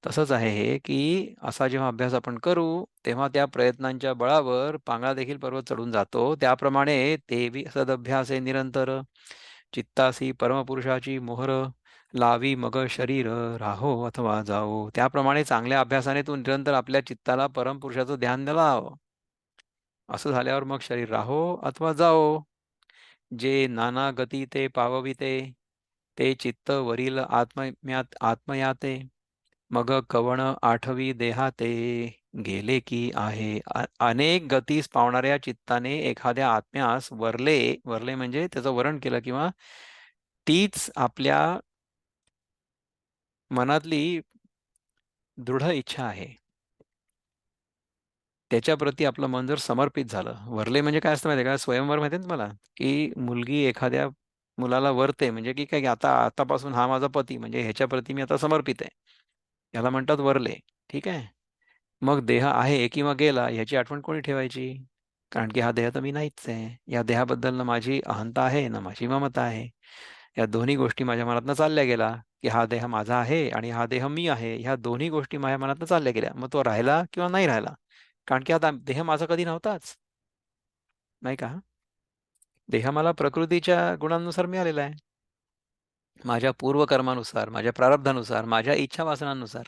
तसंच आहे हे, की असा जेव्हा अभ्यास आपण करू तेव्हा त्या प्रयत्नांच्या बळावर पांगळा देखील पर्वत चढून जातो. त्याप्रमाणे तेवी सदभ्यासे निरंतर, चित्तासी परमपुरुषाची मोहर, लावी मग शरीर राहो अथवा जाओ. त्याप्रमाणे चांगल्या अभ्यासाने तू निरंतर आपल्या चित्ताला परमपुरुषाचं ध्यान लाव. असं झाल्यावर मग शरीर राहो अथवा जाओ. जे नाना गती ते पावविते, ते चित्त वरील आत्मयाते, मग कवण आठवी देहाते, गेले की आहे. अनेक गतीस पावणाऱ्या चित्ताने एखाद्या आत्म्यास वरले, वरले म्हणजे त्याचं वरण केलं, किंवा तीच आपल्या मनातली दृढ इच्छा आहे त्याच्याप्रती आपलं मन जर समर्पित झालं. वरले म्हणजे काय असतं माहिती आहे का? स्वयंवर माहिती आहे ना तुम्हाला, की मुलगी एखाद्या मुलाला वरते म्हणजे की काय, की आता आतापासून हा माझा पती म्हणजे ह्याच्याप्रती मी आता समर्पित आहे. याला म्हणतात वरले. ठीक आहे. मग देह आहे किंवा गेला ह्याची आठवण कोणी ठेवायची? कारण की हा देह तर मी नाहीच आहे. या देहाबद्दल ना माझी अहंता आहे ना माझी ममता आहे. या दोन्ही गोष्टी माझ्या मनातनं चालल्या गेला, की हा देह माझा आहे आणि हा देह मी आहे. ह्या दोन्ही गोष्टी माझ्या मनातनं चालल्या गेल्या. मग तो राहिला किंवा नाही राहिला. कारण की आता देह माझा कधी नव्हताच. नाही का? देह मला प्रकृतीच्या गुणांनुसार मिळालेला आहे. माझ्या पूर्वकर्मानुसार, माझ्या प्रारब्धानुसार, माझ्या इच्छा वासनांनुसार.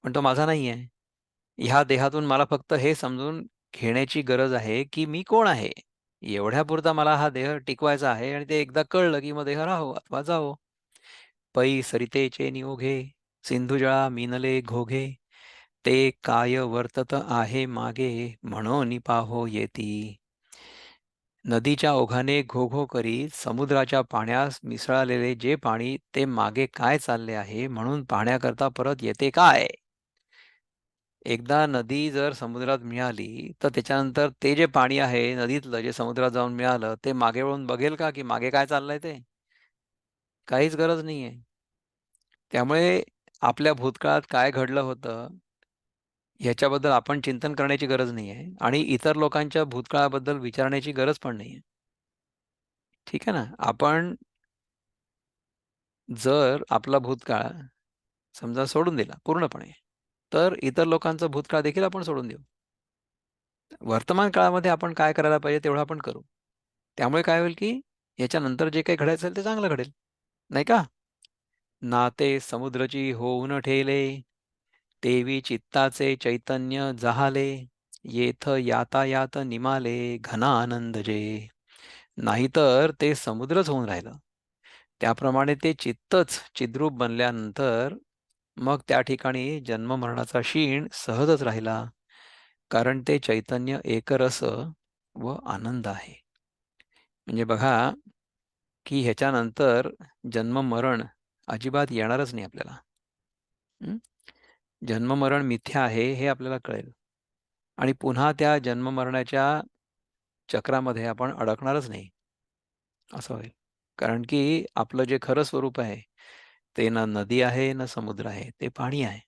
पण तो माझा नाही आहे. ह्या देहातून मला फक्त हे समजून घेण्याची गरज आहे, की मी कोण आहे? एवढ्यापुरता मला हा देह टिकवायचा आहे, आणि ते एकदा कळलं, की मग देह राहो अथवा जाओ. पै सरितेचे निओघे, सिंधुजळा मीनले घोघे, ते काय वर्तत आहे मागे, म्हणून पाहो येती. नदीच्या ओघाने घो-घो करीत समुद्राच्या पाण्यास मिसळलेले जे पाणी ते मागे काय चालले आहे म्हणून पाहण्याकरता परत येते काय? एकदा नदी जर समुद्रात मिळाली, तर त्याच्यानंतर ते जे पाणी आहे नदीतलं जे समुद्रात जाऊन मिळालं, ते मागे वळून बघेल का, की मागे काय चाललंय ते? काहीच गरज नाहीये. त्यामुळे आपल्या भूतकाळात काय घडलं होतं, ह्याच्याबद्दल आपण चिंतन करण्याची गरज नाहीये आणि इतर लोकांच्या भूतकाळाबद्दल विचारण्याची गरज पण नाहीये. ठीक आहे ना? आपण जर आपला भूतकाळ समजा सोडून दिला पूर्णपणे, तर इतर लोकांचा भूतकाळ देखील आपण सोडून देऊ. वर्तमान काळामध्ये आपण काय करायला पाहिजे तेवढं आपण करू. त्यामुळे काय होईल, की याच्यानंतर जे काही घडायचं असेल ते चांगलं घडेल, नाही का? नाते समुद्रची होऊन ठेले, तेवी चित्ताचे चैतन्य जहाले, येथ यातायात निमाले घनानंद जे. नाहीतर ते समुद्रच होऊन राहिलं. त्याप्रमाणे ते चित्तच चिद्रूप बनल्यानंतर मग त्या ठिकाणी जन्ममरणाचा क्षीण सहजच राहिला. कारण ते चैतन्य एकरस व आनंद आहे. म्हणजे बघा, की ह्याच्यानंतर जन्म-मरण अजिबात येणारच नाही आपल्याला. हं. जन्म-मरण मिथ्या आहे हे आपल्याला कळेल आणि पुन्हा त्या जन्म-मरणाच्या चक्रामध्ये आपण अडकणारच नाही, असं होईल. कारण की आपलं जे खरं स्वरूप आहे, ते ना नदी आहे, ना समुद्र आहे, ते पाणी आहे.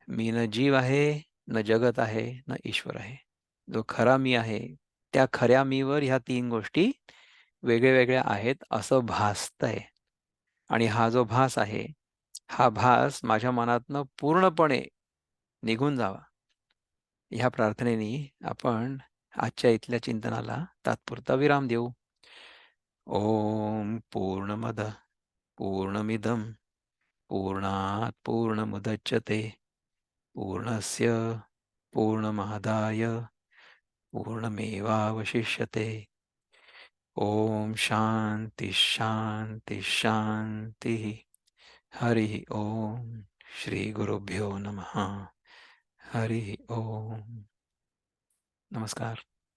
मी न जीव आहे, न जगत आहे, न ईश्वर आहे. जो खरा मी आहे, त्या खऱ्या मीवर ह्या 3 गोष्टी वेगळ्या-वेगळ्या आहेत असं भासतंय आणि हा जो भास आहे, हा भास माझ्या मनातनं पूर्णपणे निघून जावा, ह्या प्रार्थनेने आपण आजच्या इथल्या चिंतनाला तात्पुरता विराम देऊ. ओम पूर्णमद पूर्णमिदं पूर्णात पूर्णमुदच्यते पूर्णस्य पूर्णमादाय पूर्णमेवावशिष्यते. ओम शांती शांती शांती. हरि ओम. श्री गुरुभ्यो नमः. हरि ओम. नमस्कार.